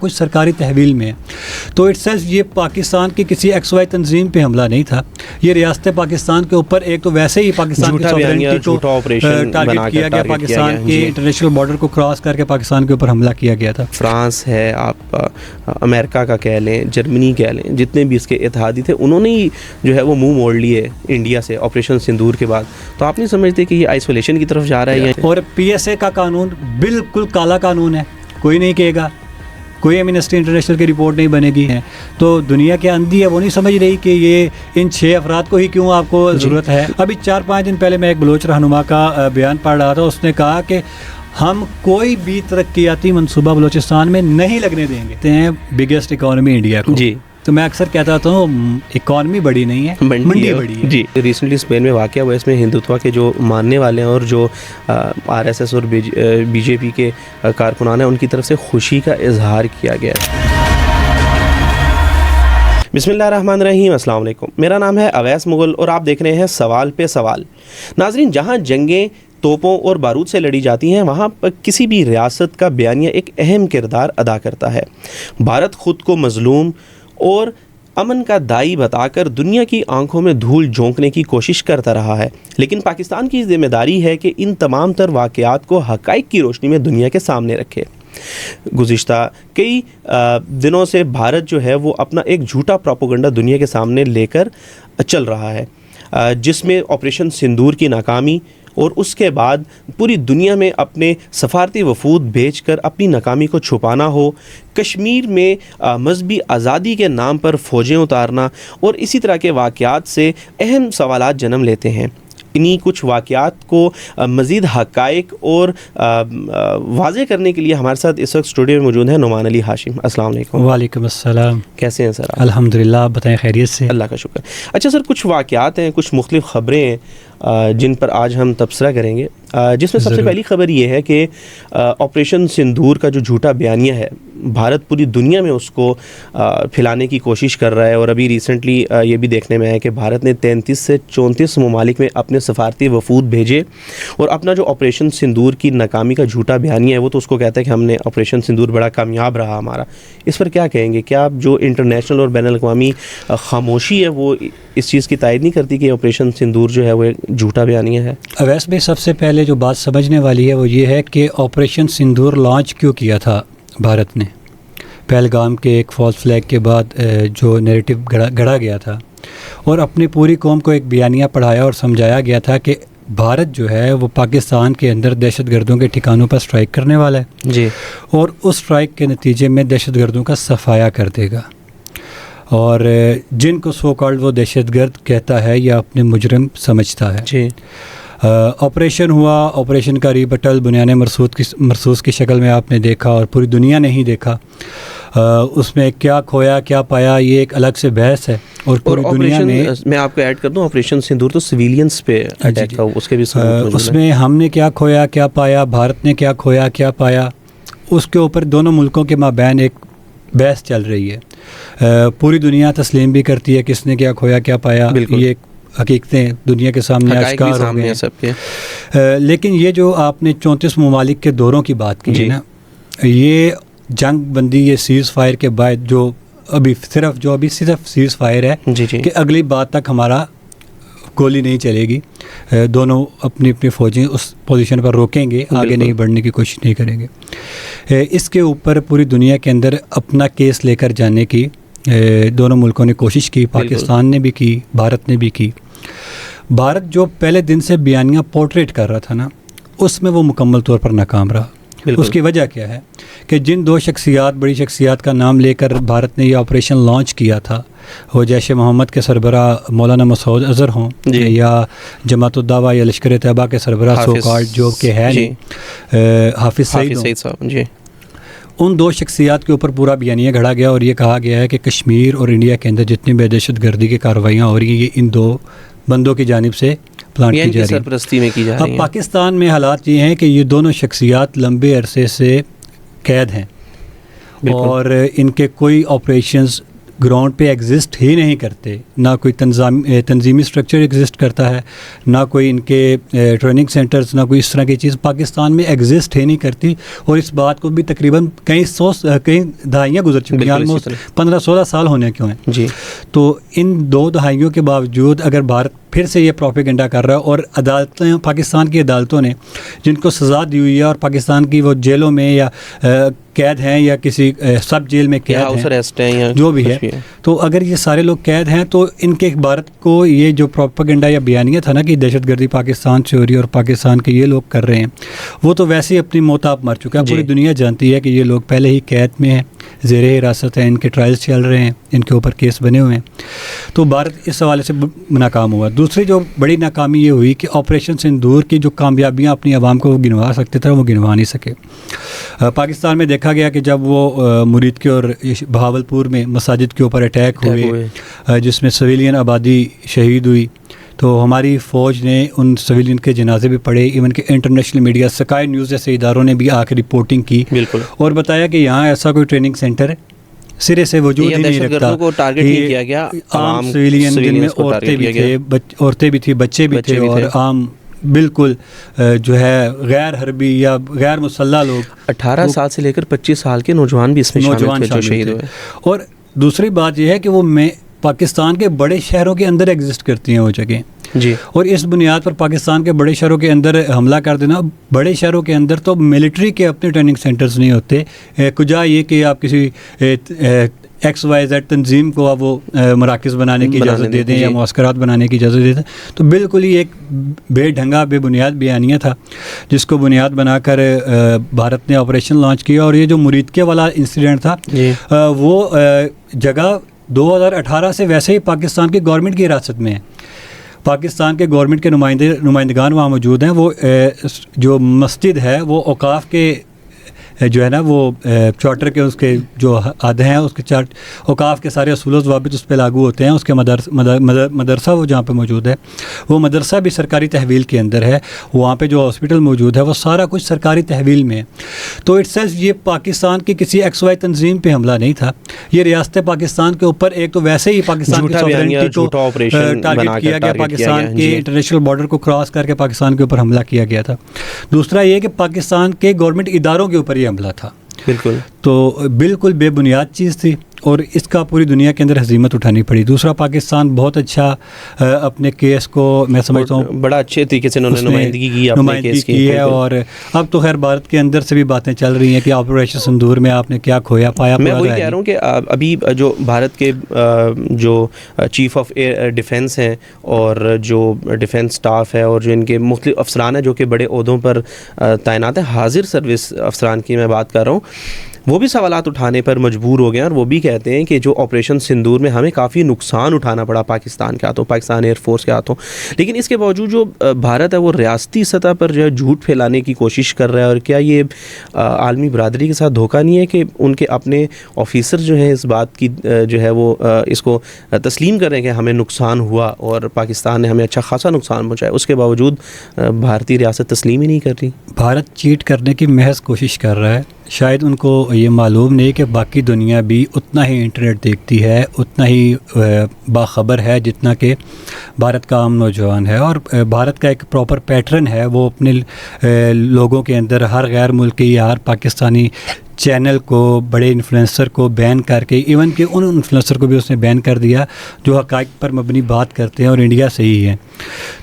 کچھ سرکاری تحویل میں ہے. تو اٹ سیلف یہ پاکستان کی کسی ایکس وائی تنظیم پہ حملہ نہیں تھا, یہ ریاست پاکستان کے اوپر ایک تو ویسے ہی پاکستان کی سوورنٹی کو ٹارگٹ کیا گیا, پاکستان کے انٹرنیشنل بارڈر کو کراس کر کے پاکستان کے اوپر حملہ کیا گیا تھا. فرانس ہے, آپ امریکہ کا کہہ لیں, جرمنی کہہ لیں, جتنے بھی اس کے اتحادی تھے انہوں نے ہی جو ہے وہ منہ موڑ لیے انڈیا سے آپریشن سندور کے بعد. تو آپ نہیں سمجھتے کہ یہ آئسولیشن کی طرف جا رہا ہے؟ اور پی ایس اے کا قانون بالکل کالا قانون ہے, کوئی نہیں کہے گا, کوئی ایمنسٹی انٹرنیشنل کی رپورٹ نہیں بنے گی. تو دنیا کے اندھی ہے وہ نہیں سمجھ رہی کہ یہ ان 6 افراد کو ہی کیوں آپ کو ضرورت ہے. ابھی 4-5 دن پہلے میں ایک بلوچ رہنما کا بیان پڑھ رہا تھا, اس نے کہا کہ ہم کوئی بھی ترقیاتی منصوبہ بلوچستان میں نہیں لگنے دیں گے. بگیسٹ اکانومی انڈیا کو, جی تو میں اکثر کہتا ہوں اکانومی بڑی نہیں ہے, منڈی بڑی ہے. جی ریسنٹلی اسپین میں واقعہ ہوا, اس میں ہندوتوا کے جو ماننے والے ہیں اور جو آر ایس ایس اور بی جے پی کے کارکنان ہیں ان کی طرف سے خوشی کا اظہار کیا گیا ہے. بسم اللہ الرحمن الرحیم. السلام علیکم, میرا نام ہے اویس مغل اور آپ دیکھ رہے ہیں سوال پہ سوال. ناظرین, جہاں جنگیں توپوں اور بارود سے لڑی جاتی ہیں وہاں پر کسی بھی ریاست کا بیانیہ ایک اہم کردار ادا کرتا ہے. بھارت خود کو مظلوم اور امن کا دائی بتا کر دنیا کی آنکھوں میں دھول جھونکنے کی کوشش کرتا رہا ہے, لیکن پاکستان کی ذمہ داری ہے کہ ان تمام تر واقعات کو حقائق کی روشنی میں دنیا کے سامنے رکھے. گزشتہ کئی دنوں سے بھارت جو ہے وہ اپنا ایک جھوٹا پروپیگنڈا دنیا کے سامنے لے کر چل رہا ہے, جس میں آپریشن سندور کی ناکامی اور اس کے بعد پوری دنیا میں اپنے سفارتی وفود بھیج کر اپنی ناکامی کو چھپانا ہو, کشمیر میں مذہبی آزادی کے نام پر فوجیں اتارنا اور اسی طرح کے واقعات سے اہم سوالات جنم لیتے ہیں. انہی کچھ واقعات کو مزید حقائق اور واضح کرنے کے لیے ہمارے ساتھ اس وقت اسٹوڈیو میں موجود ہیں نعمان علی ہاشم. السلام علیکم. وعلیکم السلام. کیسے ہیں سر؟ الحمدللہ, آپ بتائیں خیریت سے؟ اللہ کا شکر. اچھا سر, کچھ واقعات ہیں, کچھ مختلف خبریں ہیں جن پر آج ہم تبصرہ کریں گے, جس میں سب سے پہلی خبر یہ ہے کہ آپریشن سندور کا جو جھوٹا بیانیہ ہے بھارت پوری دنیا میں اس کو پھیلانے کی کوشش کر رہا ہے. اور ابھی ریسنٹلی یہ بھی دیکھنے میں ہے کہ بھارت نے 33 سے 34 ممالک میں اپنے سفارتی وفود بھیجے اور اپنا جو آپریشن سندور کی ناکامی کا جھوٹا بیانیہ ہے وہ تو اس کو کہتا ہے کہ ہم نے آپریشن سندور بڑا کامیاب رہا ہمارا. اس پر کیا کہیں گے؟ کیا جو انٹرنیشنل اور بین الاقوامی خاموشی ہے وہ اس چیز کی تائید نہیں کرتی کہ آپریشن سندور جو ہے وہ ایک جھوٹا بیانیہ ہے؟ اویس بھائی, سب سے پہلے جو بات سمجھنے والی ہے وہ یہ ہے کہ آپریشن سندور لانچ کیوں کیا تھا بھارت نے. پہلگام کے ایک فالس فلیگ کے بعد جو نیریٹو گڑھا گیا تھا اور اپنی پوری قوم کو ایک بیانیہ پڑھایا اور سمجھایا گیا تھا کہ بھارت جو ہے وہ پاکستان کے اندر دہشت گردوں کے ٹھکانوں پر سٹرائک کرنے والا ہے, جی, اور اس سٹرائک کے نتیجے میں دہشت گردوں کا صفایا کر دے گا. اور جن کو سو کالڈ وہ دہشت گرد کہتا ہے یا اپنے مجرم سمجھتا ہے, جی. آپریشن ہوا, آپریشن کا ریبٹل بنیان مرصوص کی شکل میں آپ نے دیکھا اور پوری دنیا نے ہی دیکھا. اس میں کیا کھویا کیا پایا یہ ایک الگ سے بحث ہے. اور پوری دنیا میں آپ کو ایڈ کر دوں, آپریشن سندور تو سویلینز پہ اٹیک تھا, اس کے بھی اس میں ہم نے کیا کھویا کیا پایا, بھارت نے کیا کھویا کیا پایا, اس کے اوپر دونوں ملکوں کے مابین ایک بحث چل رہی ہے. پوری دنیا تسلیم بھی کرتی ہے کس نے کیا کھویا کیا پایا, یہ حقیقتیں دنیا کے سامنے آشکار ہو گئے ہیں سب کے. لیکن یہ جو آپ نے 34 ممالک کے دوروں کی بات کی نا, یہ جنگ بندی, یہ سیز فائر کے بعد جو ابھی صرف سیز فائر ہے کہ اگلی بات تک ہمارا گولی نہیں چلے گی, دونوں اپنی اپنی فوجیں اس پوزیشن پر روکیں گے, آگے نہیں بڑھنے کی کوشش نہیں کریں گے. اس کے اوپر پوری دنیا کے اندر اپنا کیس لے کر جانے کی دونوں ملکوں نے کوشش کی, پاکستان نے بھی کی, بھارت نے بھی کی. بھارت جو پہلے دن سے بیانیہ پورٹریٹ کر رہا تھا نا, اس میں وہ مکمل طور پر ناکام رہا. اس کی وجہ کیا ہے کہ جن 2 بڑی شخصیات کا نام لے کر بھارت نے یہ آپریشن لانچ کیا تھا, وہ جیش محمد کے سربراہ مولانا مسعود اظہر ہوں یا جماعت الدعوہ یا لشکر طیبہ کے سربراہ سو کالڈ جو کہ ہے حافظ سعید صاحب, جی, ان 2 شخصیات کے اوپر پورا بیانیہ گھڑا گیا اور یہ کہا گیا ہے کہ کشمیر اور انڈیا کے اندر جتنی بھی دہشت گردی کی کارروائیاں ہو رہی ہیں یہ ان 2 بندوں کی جانب سے پلان کی جا رہی ہے. اب پاکستان میں حالات یہ ہیں کہ یہ دونوں شخصیات لمبے عرصے سے قید ہیں اور ان کے کوئی آپریشنز گراؤنڈ پہ ایگزسٹ ہی نہیں کرتے، نہ کوئی تنظیمی اسٹرکچر ایگزسٹ کرتا ہے، نہ کوئی ان کے ٹریننگ سینٹرز، نہ کوئی اس طرح کی چیز پاکستان میں ایگزسٹ ہی نہیں کرتی. اور اس بات کو بھی تقریباً کئی دہائیاں گزر چکی ہیں، آلموسٹ 15-16 سال ہونے کیوں ہیں جی. تو ان 2 دہائیوں کے باوجود اگر بھارت پھر سے یہ پروپیگنڈا کر رہا ہے، اور عدالتیں، پاکستان کی عدالتوں نے جن کو سزا دی ہوئی ہے اور پاکستان کی وہ جیلوں میں یا قید ہیں یا کسی سب جیل میں قید ہیں جو بھی ہے، تو اگر یہ سارے لوگ قید ہیں تو ان کے بھارت کو یہ جو پروپیگنڈا یا بیانیہ تھا نا کہ دہشت گردی پاکستان سے ہو رہی ہے اور پاکستان کے یہ لوگ کر رہے ہیں، وہ تو ویسے ہی اپنی موت آپ مر چکا ہے. پوری دنیا جانتی ہے کہ یہ لوگ پہلے ہی قید میں ہیں، زیر حراست ہیں، ان کے ٹرائلز چل رہے ہیں، ان کے اوپر کیس بنے ہوئے ہیں. تو بھارت اس حوالے سے ناکام ہوا. دوسری جو بڑی ناکامی یہ ہوئی کہ آپریشن سندور کی جو کامیابیاں اپنی عوام کو وہ گنوا سکتے تھے وہ گنوا نہیں سکے. پاکستان میں دیکھا گیا کہ جب وہ مرید کے اور بہاولپور میں مساجد کے اوپر اٹیک ہوئے جس میں سویلین آبادی شہید ہوئی، تو ہماری فوج نے ان سویلین کے جنازے بھی پڑھے. ایون کہ انٹرنیشنل میڈیا، سکائی نیوز جیسے اداروں نے بھی آ کے رپورٹنگ کی اور بتایا کہ یہاں ایسا کوئی ٹریننگ سینٹر سرے سے وجود ہی نہیں رکھتا. عام سویلین جن میں عورتیں بھی تھیں، بچے بھی تھے، اور عام بالکل جو ہے غیر حربی یا غیر مسلح لوگ، 18 سال سے لے کر 25 سال کے نوجوان بھی اس میں شامل تھے جو شہید ہوئے. اور دوسری بات یہ ہے کہ وہ پاکستان کے بڑے شہروں کے اندر ایگزسٹ کرتی ہیں وہ جگہیں جی. اور اس بنیاد پر پاکستان کے بڑے شہروں کے اندر حملہ کر دینا. بڑے شہروں کے اندر تو ملٹری کے اپنے ٹریننگ سینٹرز نہیں ہوتے، کجا یہ کہ آپ کسی XYZ تنظیم کو وہ مراکز بھانے کی اجازت دے دیں یا معسکرات بنانے کی اجازت دے دیں. تو بالکل ہی ایک بے ڈھنگا بے بنیاد بیانیہ تھا جس کو بنیاد بنا کر بھارت نے آپریشن لانچ کیا. اور یہ جو مرید کے والا انسیڈنٹ تھا وہ جگہ 2018 سے ویسے ہی پاکستان کی گورنمنٹ کی حراست میں ہے. پاکستان کے گورنمنٹ کے نمائندگان وہاں موجود ہیں. وہ جو مسجد ہے وہ اوقاف کے جو ہے نا وہ چارٹر کے اس کے جو عہدے ہیں اس کے اوقاف کے سارے اصول و ضوابط اس پہ لاگو ہوتے ہیں. اس کے مدرسہ وہ جہاں پہ موجود ہے وہ مدرسہ بھی سرکاری تحویل کے اندر ہے. وہاں پہ جو ہاسپٹل موجود ہے وہ سارا کچھ سرکاری تحویل میں ہے. تو اٹ سیلف یہ پاکستان کی کسی XY تنظیم پہ حملہ نہیں تھا. یہ ریاست پاکستان کے اوپر ایک تو ویسے ہی پاکستان کی سوورنٹی کو ٹارگٹ کیا گیا، پاکستان کے انٹرنیشنل بارڈر کو کراس کر کے پاکستان کے اوپر حملہ کیا گیا تھا. دوسرا یہ کہ پاکستان کے گورنمنٹ اداروں کے اوپر یہ حملہ تھا. بالکل تو بالکل بے بنیاد چیز تھی اور اس کا پوری دنیا کے اندر ہزیمت اٹھانی پڑی. دوسرا پاکستان بہت اچھا اپنے کیس کو میں سمجھتا ہوں بڑا اچھے طریقے سے انہوں نے نمائندگی کی ہے. اور اب تو خیر بھارت کے اندر سے بھی باتیں چل رہی ہیں کہ آپریشن سندور میں آپ نے کیا کھویا پایا. میں وہی کہہ رہا ہوں کہ ابھی جو بھارت کے جو چیف آف ایئر ڈیفینس ہیں اور جو ڈیفینس سٹاف ہے اور جو ان کے مختلف افسران ہیں جو کہ بڑے عہدوں پر تعینات ہیں، حاضر سروس افسران کی میں بات کر رہا ہوں، وہ بھی سوالات اٹھانے پر مجبور ہو گئے ہیں. اور وہ بھی کہتے ہیں کہ جو آپریشن سندور میں ہمیں کافی نقصان اٹھانا پڑا پاکستان کے ہاتھوں، پاکستان ایئر فورس کے ہاتھوں، لیکن اس کے باوجود جو بھارت ہے وہ ریاستی سطح پر جو ہے جھوٹ پھیلانے کی کوشش کر رہا ہے. اور کیا یہ عالمی برادری کے ساتھ دھوکہ نہیں ہے کہ ان کے اپنے آفیسر جو ہیں اس بات کی جو ہے وہ اس کو تسلیم کر رہے ہیں کہ ہمیں نقصان ہوا اور پاکستان نے ہمیں اچھا خاصا نقصان پہنچایا، اس کے باوجود بھارتی ریاست تسلیم ہی نہیں کر رہی؟ بھارت چیٹ کرنے کی محض کوشش کر رہا ہے. شاید ان کو یہ معلوم نہیں کہ باقی دنیا بھی اتنا ہی انٹرنیٹ دیکھتی ہے، اتنا ہی باخبر ہے جتنا کہ بھارت کا عام نوجوان ہے. اور بھارت کا ایک پراپر پیٹرن ہے، وہ اپنے لوگوں کے اندر ہر غیر ملکی یا ہر پاکستانی چینل کو، بڑے انفلوئنسر کو بین کر کے، ایون کہ ان انفلوئنسر کو بھی اس نے بین کر دیا جو حقائق پر مبنی بات کرتے ہیں اور انڈیا سے ہی ہے.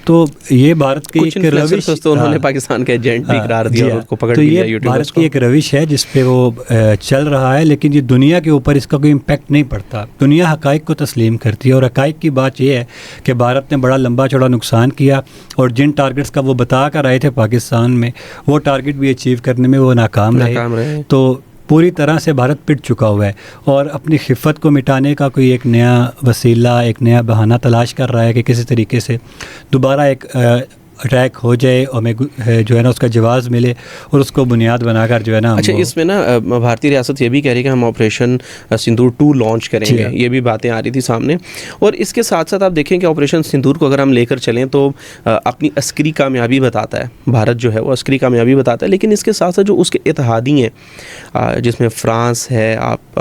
تو یہ بھارت کی ایک روش، تو انہوں نے پاکستان کا ایجنٹ بھی قرار دیا اور اس کو پکڑ تو لیا. یہ بھارت کی ایک روش ہے جس پہ وہ چل رہا ہے، لیکن یہ دنیا کے اوپر اس کا کوئی امپیکٹ نہیں پڑتا. دنیا حقائق کو تسلیم کرتی ہے اور حقائق کی بات یہ ہے کہ بھارت نے بڑا لمبا چوڑا نقصان کیا اور جن ٹارگٹس کا وہ بتا کر آئے تھے پاکستان میں، وہ ٹارگٹ بھی اچیو کرنے میں وہ ناکام رہے. تو پوری طرح سے بھارت پٹ چکا ہوا ہے اور اپنی خفت کو مٹانے کا کوئی ایک نیا وسیلہ، ایک نیا بہانہ تلاش کر رہا ہے کہ کسی طریقے سے دوبارہ ایک اٹیک ہو جائے اور ہمیں جو ہے نا اس کا جواز ملے اور اس کو بنیاد بنا کر جو ہے نا. اچھا اس میں نا بھارتی ریاست یہ بھی کہہ رہی ہے کہ ہم آپریشن سندور 2 لانچ کریں گے, یہ بھی باتیں آ رہی تھی سامنے. اور اس کے ساتھ ساتھ آپ دیکھیں کہ آپریشن سندور کو اگر ہم لے کر چلیں تو اپنی عسکری کامیابی بتاتا ہے, بھارت جو ہے وہ عسکری کامیابی بتاتا ہے, لیکن اس کے ساتھ ساتھ جو اس کے اتحادی ہیں جس میں فرانس ہے, آپ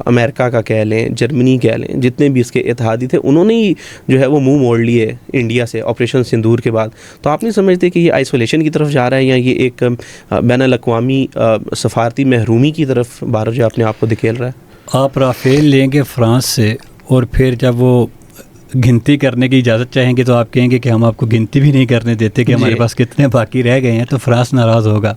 امریکہ کا کہہ لیں, جرمنی کہہ لیں, جتنے بھی اس کے اتحادی تھے انہوں نے ہی جو ہے وہ منہ موڑ لیے انڈیا سے آپریشن سندور کے بعد. تو آپ نہیں سمجھتے کہ یہ آئسولیشن کی طرف جا رہا ہے یا یہ ایک بین الاقوامی سفارتی محرومی کی طرف بھارت جو اپنے آپ کو دھکیل رہا ہے؟ آپ رافیل لیں گے فرانس سے اور پھر جب وہ گنتی کرنے کی اجازت چاہیں گے تو آپ کہیں گے کہ ہم آپ کو گنتی بھی نہیں کرنے دیتے کہ ہمارے پاس کتنے باقی رہ گئے ہیں, تو فرانس ناراض ہوگا.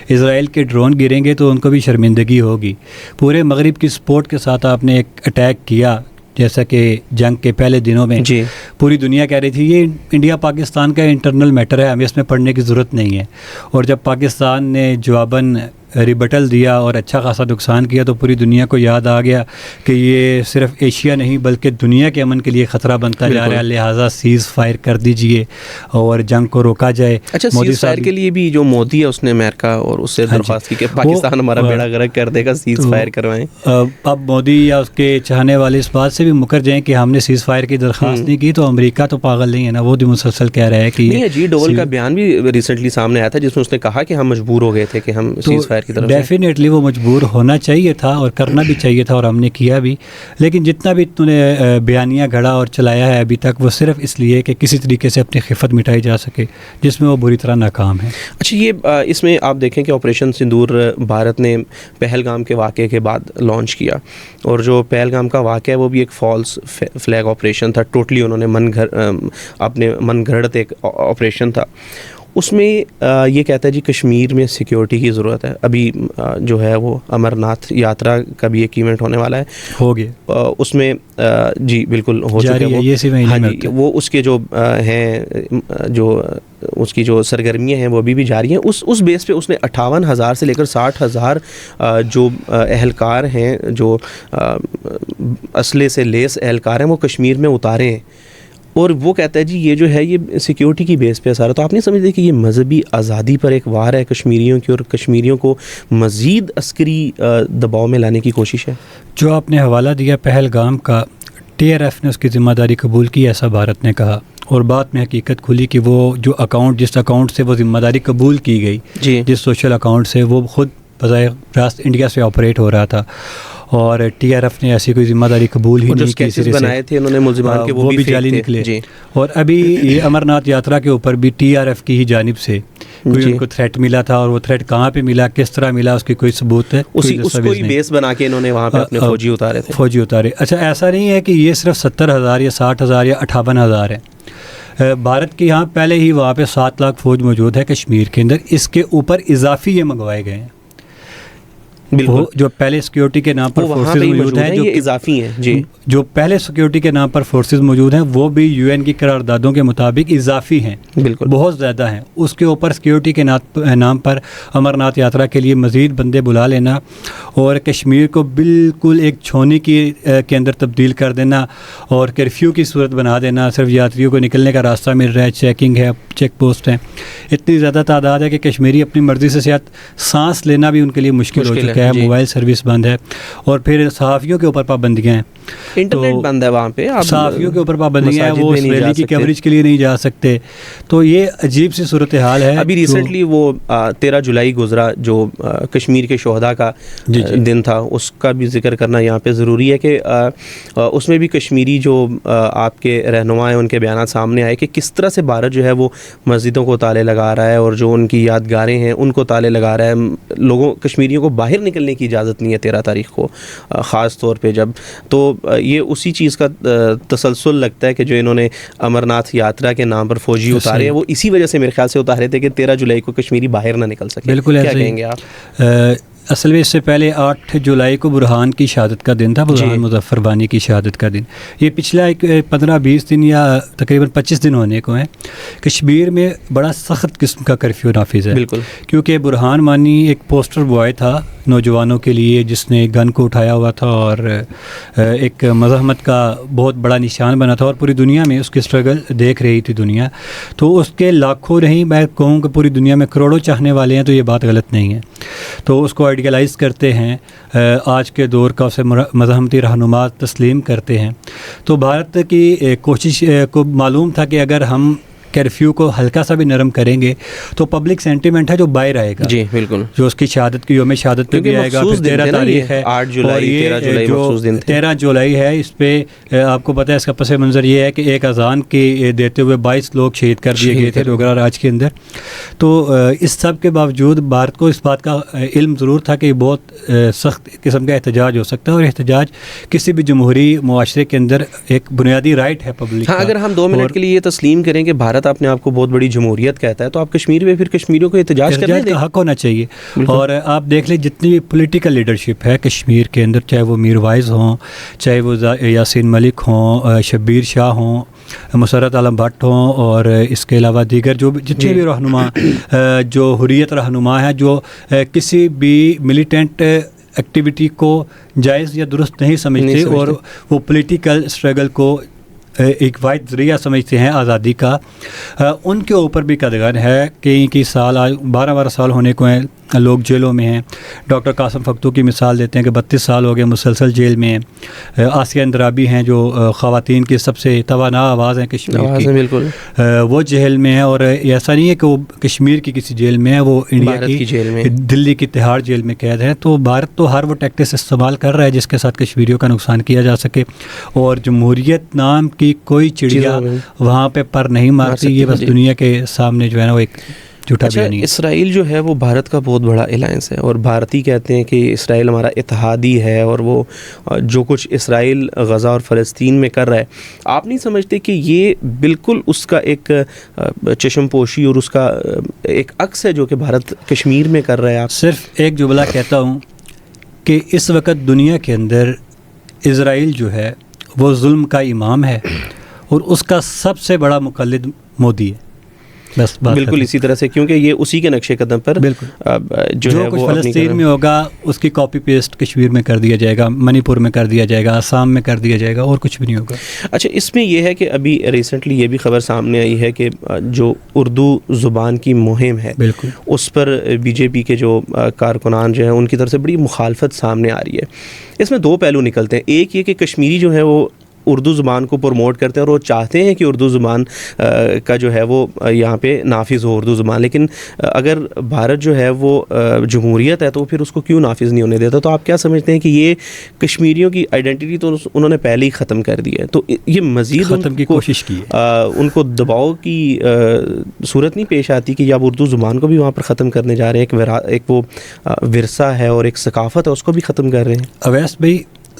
اسرائیل کے ڈرون گریں گے تو ان کو بھی شرمندگی ہوگی. پورے مغرب کی سپورٹ کے ساتھ آپ نے ایک اٹیک کیا, جیسا کہ جنگ کے پہلے دنوں میں پوری دنیا کہہ رہی تھی یہ انڈیا پاکستان کا انٹرنل میٹر ہے, ہمیں اس میں پڑھنے کی ضرورت نہیں ہے. اور جب پاکستان نے جواباً ریبٹل دیا اور اچھا خاصا نقصان کیا تو پوری دنیا کو یاد آ گیا کہ یہ صرف ایشیا نہیں بلکہ دنیا کے امن کے لیے خطرہ بنتا جا رہا ہے, لہٰذا سیز فائر کر دیجئے اور جنگ کو روکا جائے. اچھا سیز فائر کے لیے بھی جو مودی ہے اس نے امریکہ اور اس سے درخواست کی کہ پاکستان ہمارا بیڑا غرق کر دے گا, سیز فائر کروائیں. اب مودی یا اس کے چاہنے والے اس بات سے بھی مکر جائیں کہ ہم نے سیز فائر کی درخواست نہیں کی, تو امریکہ تو پاگل نہیں ہے نا, وہ بھی مسلسل کہہ رہا ہے کہ نہیں. اجیت ڈوول کا بیان بھی ریسنٹلی سامنے آیا تھا جس میں اس نے کہا کہ ہم مجبور ہو گئے تھے کہ ہم سیز فائر کی طرف. ڈیفینیٹلی وہ مجبور ہونا چاہیے تھا اور کرنا بھی چاہیے تھا اور ہم نے کیا بھی, لیکن جتنا بھی انہوں نے بیانیہ گھڑا اور چلایا ہے ابھی تک وہ صرف اس لیے کہ کسی طریقے سے اپنی خفت مٹائی جا سکے, جس میں وہ بری طرح ناکام ہے. اچھا یہ اس میں آپ دیکھیں کہ آپریشن سندور بھارت نے پہلگام کے واقعے کے بعد لانچ کیا, اور جو پہلگام کا واقعہ ہے وہ بھی ایک فالس فلیگ آپریشن تھا, ٹوٹلی انہوں نے اپنے من گھڑت ایک آپریشن تھا. اس میں یہ کہتا ہے جی کشمیر میں سیکیورٹی کی ضرورت ہے. ابھی جو ہے وہ امرناتھ یاترا کا بھی ایک ایونٹ ہونے والا ہے, ہو گیا اس میں جی بالکل ہو چکا ہے وہ. ہاں جی وہ اس کے جو ہیں جو اس کی جو سرگرمیاں ہیں وہ ابھی بھی جاری ہیں. اس بیس پہ اس نے 58,000 سے لے کر 60,000 جو اہلکار ہیں, جو اسلحے سے لیس اہلکار ہیں, وہ کشمیر میں اتارے ہیں. اور وہ کہتا ہے جی یہ جو ہے یہ سیکیورٹی کی بیس پہ سارا. تو آپ نہیں سمجھتے کہ یہ مذہبی آزادی پر ایک وار ہے کشمیریوں کی, اور کشمیریوں کو مزید عسکری دباؤ میں لانے کی کوشش ہے؟ جو آپ نے حوالہ دیا پہلگام کا, ٹی آر ایف نے اس کی ذمہ داری قبول کی, ایسا بھارت نے کہا, اور بعد میں حقیقت کھلی کہ وہ جو اکاؤنٹ جس اکاؤنٹ سے وہ ذمہ داری قبول کی گئی, جس سوشل اکاؤنٹ سے, وہ خود بظاہر راست انڈیا سے آپریٹ ہو رہا تھا, اور ٹی آر ایف نے ایسی کوئی ذمہ داری قبول ہی نہیں کی. جو بنائے تھے انہوں نے ملزمان کے وہ بھی جعلی نکلے. اور ابھی یہ امرناتھ یاترا کے اوپر بھی ٹی آر ایف کی ہی جانب سے کوئی ان کو تھریٹ ملا تھا, اور وہ تھریٹ کہاں پہ ملا, کس طرح ملا, اس کی کوئی ثبوت ہے, اس کو ہی بیس بنا کے انہوں نے وہاں پہ اپنے فوجی اتارے. اچھا ایسا نہیں ہے کہ یہ صرف 70,000 یا 60,000 یا 58,000 ہے. بھارت کی یہاں پہلے ہی وہاں پہ 7 لاکھ فوج موجود ہے کشمیر کے اندر, اس کے اوپر اضافی یہ منگوائے گئے ہیں. جو پہلے سیکیورٹی کے نام پر فورسز موجود ہیں, جو اضافی ہیں جی, جو پہلے سیکیورٹی کے نام پر فورسز موجود ہیں وہ بھی یو این کی قراردادوں کے مطابق اضافی ہیں, بالکل بہت زیادہ ہیں. اس کے اوپر سیکیورٹی کے نام پر امرناتھ یاترا کے لیے مزید بندے بلا لینا اور کشمیر کو بالکل ایک چھونی کے اندر تبدیل کر دینا اور کرفیو کی صورت بنا دینا. صرف یاتریوں کو نکلنے کا راستہ مل رہا ہے, چیکنگ ہے, چیک پوسٹ ہیں, اتنی زیادہ تعداد ہے کہ کشمیری اپنی مرضی سے سانس لینا بھی ان کے لیے مشکل ہو چکا ہے. موبائل سروس بند ہے, اور پھر صحافیوں کے اوپر پابندیاں ہیں, انٹرنیٹ بند ہے وہاں پہ, صحافیوں کے اوپر پابندیاں ہیں, وہ اس ریلی کی کوریج کے لیے نہیں جا سکتے. تو یہ عجیب سی صورتحال ہے. ابھی ریسنٹلی وہ 13 جولائی گزرا جو کشمیر کے شہداء کا دن تھا, اس کا بھی ذکر کرنا یہاں پہ ضروری ہے کہ اس میں بھی کشمیری جو آپ کے رہنما ہیں ان کے بیانات سامنے آئے کہ کس طرح سے بھارت جو ہے وہ مسجدوں کو تالے لگا رہا ہے, اور جو ان کی یادگاریں ہیں ان کو تالے لگا رہا ہے. لوگوں کشمیریوں کو باہر نکلنے کی اجازت نہیں ہے 13 تاریخ کو, خاص طور پہ جب. تو یہ اسی چیز کا تسلسل لگتا ہے کہ جو انہوں نے امرناتھ یاترا کے نام پر فوجی اتارے ہیں, وہ اسی وجہ سے میرے خیال سے اتارے تھے کہ 13 جولائی کو کشمیری باہر نہ نکل سکے. بالکل کیا کہیں گے آپ؟ اصل میں اس سے پہلے 8 جولائی کو برہان کی شہادت کا دن تھا، برہان مظفر بانی کی شہادت کا دن. یہ پچھلا ایک 15-20 دن یا تقریباً 25 دن ہونے کو ہیں. کشمیر میں بڑا سخت قسم کا کرفیو نافذ ہے، بالکل، کیونکہ برہان مانی ایک پوسٹر بوائے تھا نوجوانوں کے لیے، جس نے گن کو اٹھایا ہوا تھا اور ایک مزاحمت کا بہت بڑا نشان بنا تھا، اور پوری دنیا میں اس کی اسٹرگل دیکھ رہی تھی دنیا. تو اس کے لاکھوں نہیں، میں کہوں کہ پوری دنیا میں کروڑوں چاہنے والے ہیں، تو یہ بات غلط نہیں ہے. تو اس کو آئیڈیالائز کرتے ہیں، آج کے دور کا اسے مزاحمتی رہنما تسلیم کرتے ہیں. تو بھارت کی کوشش کو معلوم تھا کہ اگر ہم کرفیو کو ہلکا سا بھی نرم کریں گے تو پبلک سینٹیمنٹ ہے جو باہر آئے گا. جی بالکل، جو اس کی شہادت کی یوم شہادت پہ بھی آئے گا. 13 تاریخ ہے، 8 جولائی 13 جولائی مخصوص دن تھے. 13 جولائی ہے، اس پہ آپ کو پتہ ہے اس کا پس منظر یہ ہے کہ ایک اذان کی دیتے ہوئے 22 لوگ شہید کر دیے گئے تھے ڈوگرا راج کے اندر. تو اس سب کے باوجود بھارت کو اس بات کا علم ضرور تھا کہ بہت سخت قسم کا احتجاج ہو سکتا ہے، اور احتجاج کسی بھی جمہوری معاشرے کے اندر ایک بنیادی رائٹ ہے پبلک. ہاں، اگر ہم 2 منٹ کے لیے یہ تسلیم کریں کہ بھارت اپنے آپ کو بہت بڑی جمہوریت کہتا ہے، تو آپ کشمیر میں پھر کشمیریوں کو احتجاج کرنے دیں. کا حق ہونا چاہیے. اور آپ دیکھ لیں جتنی بھی پولیٹیکل لیڈرشپ ہے کشمیر کے اندر، چاہے وہ میر وائز ہوں، چاہے وہ یاسین ملک ہوں، شبیر شاہ ہوں، مسرت عالم بھٹ ہوں، اور اس کے علاوہ دیگر جو جتنے بھی رہنما جو حریت رہنما ہیں، جو کسی بھی ملیٹنٹ ایکٹیویٹی کو جائز یا درست نہیں سمجھتے اور وہ پولیٹیکل اسٹرگل کو ایک واحد ذریعہ سمجھتے ہیں آزادی کا، ان کے اوپر بھی قدغن ہے. کئی سال، آج 12 سال ہونے کو ہیں، لوگ جیلوں میں ہیں. ڈاکٹر قاسم فختو کی مثال دیتے ہیں کہ 32 سال ہو گئے مسلسل جیل میں ہیں. آسیہ اندرابی ہیں جو خواتین کی سب سے توانا آواز ہیں کشمیر کی، بالکل وہ جیل میں ہیں. اور ایسا نہیں ہے کہ وہ کشمیر کی کسی جیل میں ہے، وہ انڈیا کی جیل میں، دلی کی تہاڑ جیل میں قید ہے. تو بھارت تو ہر وہ ٹیکٹس استعمال کر رہا ہے جس کے ساتھ کشمیریوں کا نقصان کیا جا سکے، اور جمہوریت نام کی کوئی چڑیا وہاں پہ پر نہیں مارتی. یہ بس دنیا کے سامنے جو ہے نا وہ ایک جھوٹا بیانی ہے. اسرائیل جو ہے وہ بھارت کا بہت بڑا الائنس ہے، اور بھارتی کہتے ہیں کہ اسرائیل ہمارا اتحادی ہے، اور وہ جو کچھ اسرائیل غزہ اور فلسطین میں کر رہا ہے، آپ نہیں سمجھتے کہ یہ بالکل اس کا ایک چشم پوشی اور اس کا ایک عکس ہے جو کہ بھارت کشمیر میں کر رہا ہے؟ آپ صرف ایک جملہ کہتا ہوں کہ اس وقت دنیا کے اندر اسرائیل جو ہے وہ ظلم کا امام ہے، اور اس کا سب سے بڑا مقلد مودی ہے. بس بالکل اسی طرح سے، کیونکہ یہ اسی کے نقشے قدم پر جو کچھ فلسطین میں ہوگا اس کی کاپی پیسٹ کشمیر میں کر دیا جائے گا، منی پور میں کر دیا جائے گا، آسام میں کر دیا جائے گا، اور کچھ بھی نہیں ہوگا. اچھا، اس میں یہ ہے کہ ابھی ریسنٹلی یہ بھی خبر سامنے آئی ہے کہ جو اردو زبان کی مہم ہے، بالکل اس پر بی جے پی کے جو کارکنان جو ہیں ان کی طرف سے بڑی مخالفت سامنے آ رہی ہے. اس میں 2 پہلو نکلتے ہیں. ایک یہ کہ کشمیری جو ہے وہ اردو زبان کو پروموٹ کرتے ہیں، اور وہ چاہتے ہیں کہ اردو زبان کا جو ہے وہ یہاں پہ نافذ ہو اردو زبان، لیکن اگر بھارت جو ہے وہ جمہوریت ہے تو پھر اس کو کیوں نافذ نہیں ہونے دیتا؟ تو آپ کیا سمجھتے ہیں کہ یہ کشمیریوں کی آئیڈینٹی تو انہوں نے پہلے ہی ختم کر دی ہے، تو یہ مزید ختم کی کوشش کی ہے، ان کو دباؤ کی صورت نہیں پیش آتی کہ آپ اردو زبان کو بھی وہاں پر ختم کرنے جا رہے ہیں؟ ایک وہ ورثہ ہے اور ایک ثقافت ہے، اس کو بھی ختم کر رہے ہیں. اویس بھائی،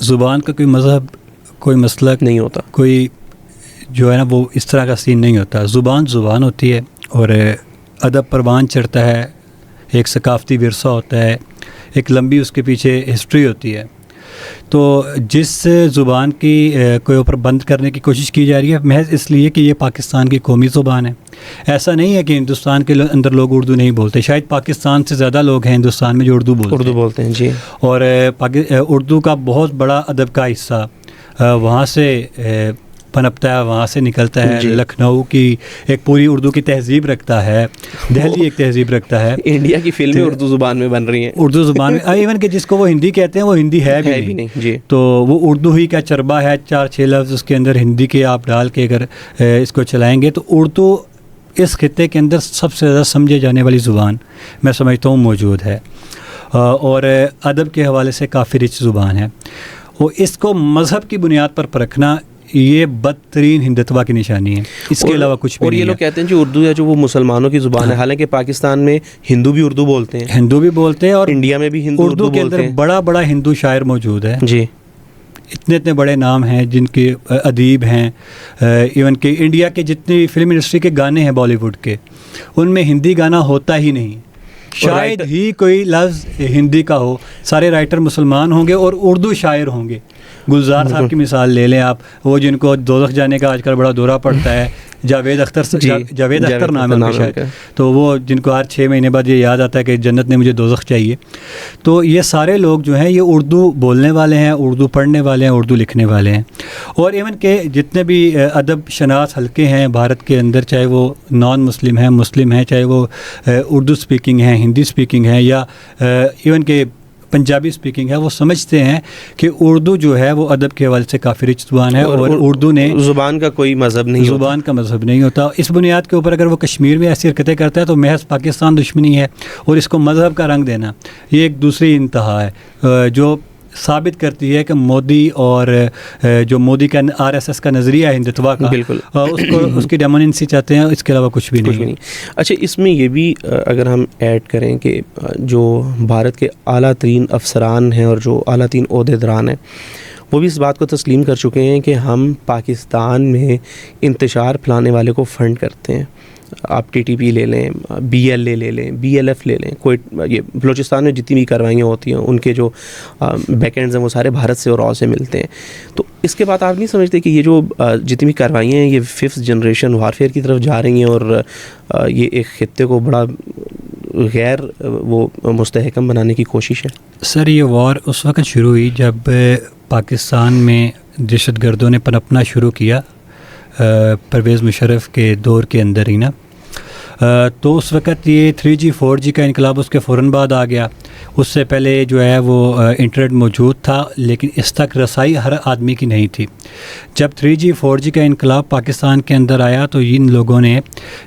زبان کا کوئی مذہب، کوئی مسلک نہیں ہوتا، کوئی جو ہے نا وہ اس طرح کا سین نہیں ہوتا. زبان زبان ہوتی ہے، اور ادب پروان چڑھتا ہے، ایک ثقافتی ورثہ ہوتا ہے، ایک لمبی اس کے پیچھے ہسٹری ہوتی ہے. تو جس زبان کی کوئی اوپر بند کرنے کی کوشش کی جا رہی ہے محض اس لیے کہ یہ پاکستان کی قومی زبان ہے. ایسا نہیں ہے کہ ہندوستان کے اندر لوگ اردو نہیں بولتے، شاید پاکستان سے زیادہ لوگ ہیں ہندوستان میں جو اردو بولتے ہیں. جی، اور اردو کا بہت بڑا ادب کا حصہ وہاں سے پنپتا ہے، وہاں سے نکلتا ہے. لکھنؤ کی ایک پوری اردو کی تہذیب رکھتا ہے، دہلی ایک تہذیب رکھتا ہے. انڈیا کی فلمیں اردو زبان میں بن رہی ہیں، اردو زبان میں، ایون کہ جس کو وہ ہندی کہتے ہیں وہ ہندی ہے بھی نہیں. جی، تو وہ اردو ہی کا چربا ہے، 4-6 لفظ اس کے اندر ہندی کے آپ ڈال کے اگر اس کو چلائیں گے تو اردو اس خطے کے اندر سب سے زیادہ سمجھے جانے والی زبان میں سمجھتا ہوں موجود ہے، اور ادب کے حوالے سے کافی رچ زبان ہے. وہ اس کو مذہب کی بنیاد پر پرکھنا یہ بدترین ہندتوا کی نشانی ہے، اس کے علاوہ کچھ بھی نہیں ہے. اور یہ لوگ کہتے ہیں جو اردو ہے جو وہ مسلمانوں کی زبان ہے، حالانکہ پاکستان میں ہندو بھی اردو بولتے ہیں، اور انڈیا میں بھی اردو کے اندر بڑا بڑا ہندو شاعر موجود ہے. جی، اتنے بڑے نام ہیں جن کے ادیب ہیں، ایون کہ انڈیا کے جتنے فلم انڈسٹری کے گانے ہیں بالی ووڈ کے، ان میں ہندی گانا ہوتا ہی نہیں. شاید ہی کوئی لفظ ہندی کا ہو, سارے رائٹر مسلمان ہوں گے اور اردو شاعر ہوں گے. گلزار صاحب کی مثال لے لیں آپ, وہ جن کو دوزخ جانے کا آج کل بڑا دورہ پڑتا ہے, جاوید اختر نام ہے شاید, تو وہ جن کو ہر 6 مہینے بعد یہ یاد آتا ہے کہ جنت نے مجھے دوزخ چاہیے. تو یہ سارے لوگ جو ہیں یہ اردو بولنے والے ہیں, اردو پڑھنے والے ہیں, اردو لکھنے والے ہیں. اور ایون کہ جتنے بھی ادب شناس حلقے ہیں بھارت کے اندر, چاہے وہ نان مسلم ہیں, مسلم ہیں, چاہے وہ اردو سپیکنگ ہیں, ہندی سپیکنگ ہیں, یا ایون کہ پنجابی سپیکنگ ہے, وہ سمجھتے ہیں کہ اردو جو ہے وہ ادب کے حوالے سے کافی رچ زبان ہے, اور اردو نے زبان کا کوئی مذہب نہیں, زبان کا مذہب نہیں ہوتا. اس بنیاد کے اوپر اگر وہ کشمیر میں ایسی حرکتیں کرتا ہے تو محض پاکستان دشمنی ہے, اور اس کو مذہب کا رنگ دینا یہ ایک دوسری انتہا ہے جو ثابت کرتی ہے کہ مودی اور جو مودی کا RSS کا نظریہ ہے ہندوتوا کا, بالکل اس کی ڈیموننسی چاہتے ہیں, اس کے علاوہ کچھ بھی نہیں. اچھا, اس میں یہ بھی اگر ہم ایڈ کریں کہ جو بھارت کے اعلیٰ ترین افسران ہیں اور جو اعلیٰ ترین عہدیداران ہیں, وہ بھی اس بات کو تسلیم کر چکے ہیں کہ ہم پاکستان میں انتشار پھیلانے والے کو فنڈ کرتے ہیں. آپ TTP لے لیں, BLA لے لیں, BLF لے لیں, کوئی یہ بلوچستان میں جتنی بھی کاروائیاں ہوتی ہیں ان کے جو بیک اینڈز ہیں وہ سارے بھارت سے اور راؤ سے ملتے ہیں. تو اس کے بعد آپ نہیں سمجھتے کہ یہ جو جتنی بھی کاروائیاں ہیں یہ 5th جنریشن وارفیئر کی طرف جا رہی ہیں, اور یہ ایک خطے کو بڑا غیر وہ مستحکم بنانے کی کوشش ہے؟ سر, یہ وار اس وقت شروع ہوئی جب پاکستان میں دہشت گردوں نے پنپنا شروع کیا, پرویز مشرف کے دور کے اندر ہی نا. تو اس وقت یہ 3G 4G کا انقلاب اس کے فوراً بعد آ گیا. اس سے پہلے جو ہے وہ انٹرنیٹ موجود تھا, لیکن اس تک رسائی ہر آدمی کی نہیں تھی. جب 3G 4G کا انقلاب پاکستان کے اندر آیا تو ان لوگوں نے,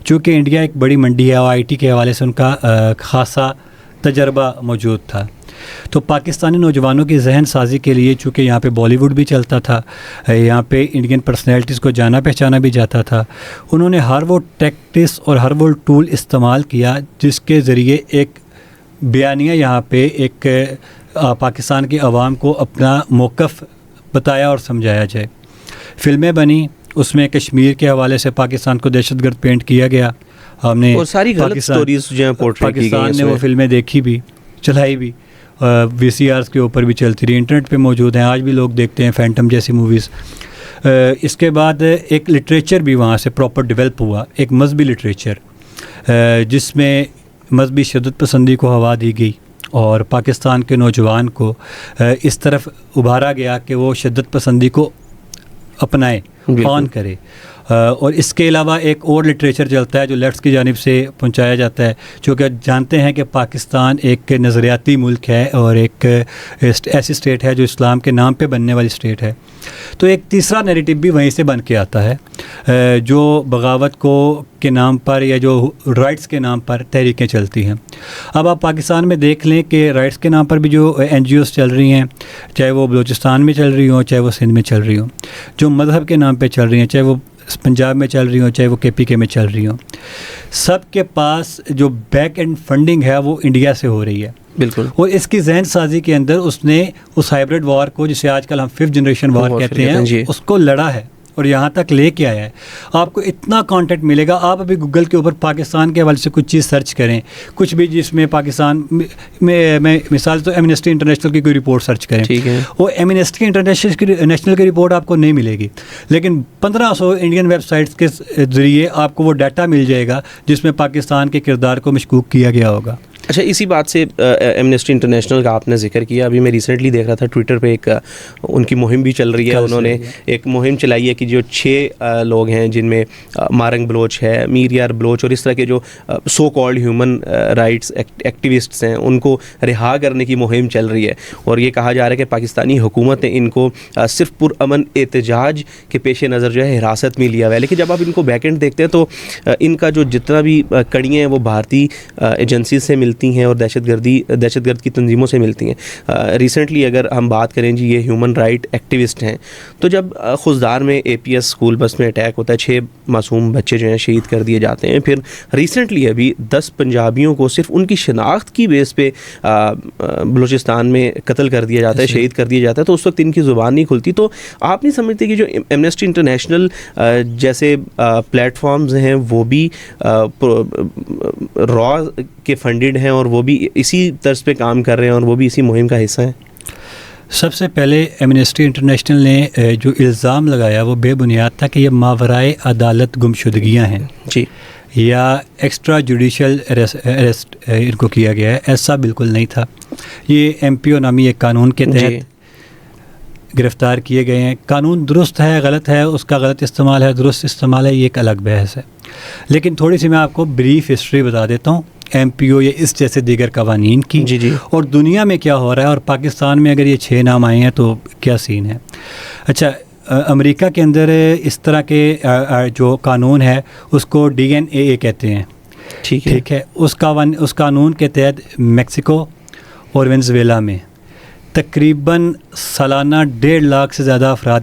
چونکہ انڈیا ایک بڑی منڈی ہے اور IT کے حوالے سے ان کا خاصا تجربہ موجود تھا, تو پاکستانی نوجوانوں کی ذہن سازی کے لیے, چونکہ یہاں پہ بالی ووڈ بھی چلتا تھا, یہاں پہ انڈین پرسنالٹیز کو جانا پہچانا بھی جاتا تھا, انہوں نے ہر وہ ٹیکٹس اور ہر وہ ٹول استعمال کیا جس کے ذریعے ایک بیانیہ یہاں پہ ایک پاکستان کی عوام کو اپنا موقف بتایا اور سمجھایا جائے. فلمیں بنی, اس میں کشمیر کے حوالے سے پاکستان کو دہشت گرد پینٹ کیا گیا. ہم نے اور ساری غلط سٹوریز جو ہیں پورٹری کی گئی, پاکستان نے وہ فلمیں دیکھی بھی, چلائی بھی, VCRs کے اوپر بھی چلتی رہی, انٹرنیٹ پہ موجود ہیں, آج بھی لوگ دیکھتے ہیں فینٹم جیسی موویز. اس کے بعد ایک لٹریچر بھی وہاں سے پراپر ڈیولپ ہوا, ایک مذہبی لٹریچر جس میں مذہبی شدت پسندی کو ہوا دی گئی اور پاکستان کے نوجوان کو اس طرف ابھارا گیا کہ وہ شدت پسندی کو اپنائے, آن کرے. اور اس کے علاوہ ایک اور لٹریچر چلتا ہے جو لیفٹس کی جانب سے پہنچایا جاتا ہے, چونکہ جانتے ہیں کہ پاکستان ایک نظریاتی ملک ہے اور ایک ایسی اسٹیٹ ہے جو اسلام کے نام پہ بننے والی اسٹیٹ ہے. تو ایک تیسرا نیریٹو بھی وہیں سے بن کے آتا ہے جو بغاوت کو کے نام پر یا جو رائٹس کے نام پر تحریکیں چلتی ہیں. اب آپ پاکستان میں دیکھ لیں کہ رائٹس کے نام پر بھی جو NGOs چل رہی ہیں, چاہے وہ بلوچستان میں چل رہی ہوں, چاہے وہ سندھ میں چل رہی ہوں, جو مذہب کے نام پہ چل رہی ہیں, چاہے وہ پنجاب میں چل رہی ہوں, چاہے وہ KPK میں چل رہی ہوں, سب کے پاس جو بیک اینڈ فنڈنگ ہے وہ انڈیا سے ہو رہی ہے. بالکل. اور اس کی ذہن سازی کے اندر اس نے اس ہائبرڈ وار کو, جسے آج کل ہم 5th جنریشن وار کہتے ہیں, اس کو لڑا ہے اور یہاں تک لے کے آیا ہے. آپ کو اتنا کانٹینٹ ملے گا, آپ ابھی گوگل کے اوپر پاکستان کے حوالے سے کچھ چیز سرچ کریں, کچھ بھی جس میں پاکستان میں مثال تو ایمنسٹی انٹرنیشنل کی کوئی رپورٹ سرچ کریں, وہ ایمنسٹی انٹرنیشنل کی رپورٹ آپ کو نہیں ملے گی, لیکن 1500 انڈین ویب سائٹس کے ذریعے آپ کو وہ ڈیٹا مل جائے گا جس میں پاکستان کے کردار کو مشکوک کیا گیا ہوگا. اچھا, اسی بات سے ایمنسٹی انٹرنیشنل کا آپ نے ذکر کیا, ابھی میں ریسنٹلی دیکھ رہا تھا ٹویٹر پہ ایک ان کی مہم بھی چل رہی ہے. انہوں نے ایک مہم چلائی ہے کہ جو 6 لوگ ہیں جن میں مارنگ بلوچ ہے, میر یار بلوچ اور اس طرح کے جو سو کالڈ ہیومن رائٹس ایکٹیوسٹس ہیں, ان کو رہا کرنے کی مہم چل رہی ہے. اور یہ کہا جا رہا ہے کہ پاکستانی حکومت نے ان کو صرف پرامن احتجاج کے پیش نظر جو ہے حراست میں لیا ہوا ہے. لیکن جب آپ ان کو بیک اینڈ دیکھتے ہیں تو ان کا جو جتنا بھی کڑیاں ہیں وہ بھارتی ایجنسیز سے ملتی ہیں اور دہشت گرد کی تنظیموں سے ملتی ہیں. ریسنٹلی اگر ہم بات کریں جی, یہ ہیومن رائٹ ایکٹیوسٹ ہیں, تو جب خزدار میں APS اسکول بس میں اٹیک ہوتا ہے, 6 معصوم بچے جو ہیں شہید کر دیے جاتے ہیں. پھر ریسنٹلی ابھی 10 پنجابیوں کو صرف ان کی شناخت کی بیس پہ بلوچستان میں قتل کر دیا جاتا ہے, شہید کر دیا جاتا ہے. تو اس وقت ان کی زبان نہیں کھلتی. تو آپ نہیں سمجھتے کہ جو ایمنسٹی انٹرنیشنل جیسے پلیٹ فارمز ہیں وہ بھی را کے فنڈڈ ہیں ہیں اور وہ بھی اسی طرز پہ کام کر رہے ہیں اور وہ بھی اسی مہم کا حصہ ہیں؟ سب سے پہلے ایمنسٹی انٹرنیشنل نے جو الزام لگایا وہ بے بنیاد تھا کہ یہ ماورائے عدالت گمشدگیاں ہیں جی، یا ایکسٹرا جوڈیشل اریسٹ ان کو کیا گیا ہے. ایسا بالکل نہیں تھا. یہ MPO نامی ایک قانون کے تحت گرفتار کیے گئے ہیں. قانون درست ہے غلط ہے، اس کا غلط استعمال ہے درست استعمال ہے، یہ ایک الگ بحث ہے. لیکن تھوڑی سی میں آپ کو بریف ہسٹری بتا دیتا ہوں MPO یا اس جیسے دیگر قوانین کی، جی اور دنیا میں کیا ہو رہا ہے، اور پاکستان میں اگر یہ 6 نام آئے ہیں تو کیا سین ہے. اچھا، امریکہ کے اندر اس طرح کے جو قانون ہے اس کو DNAA کہتے ہیں. ٹھیک ہے. اس قانون کے تحت میکسیکو اور وینزویلا میں تقریباً سالانہ 1.5 لاکھ سے زیادہ افراد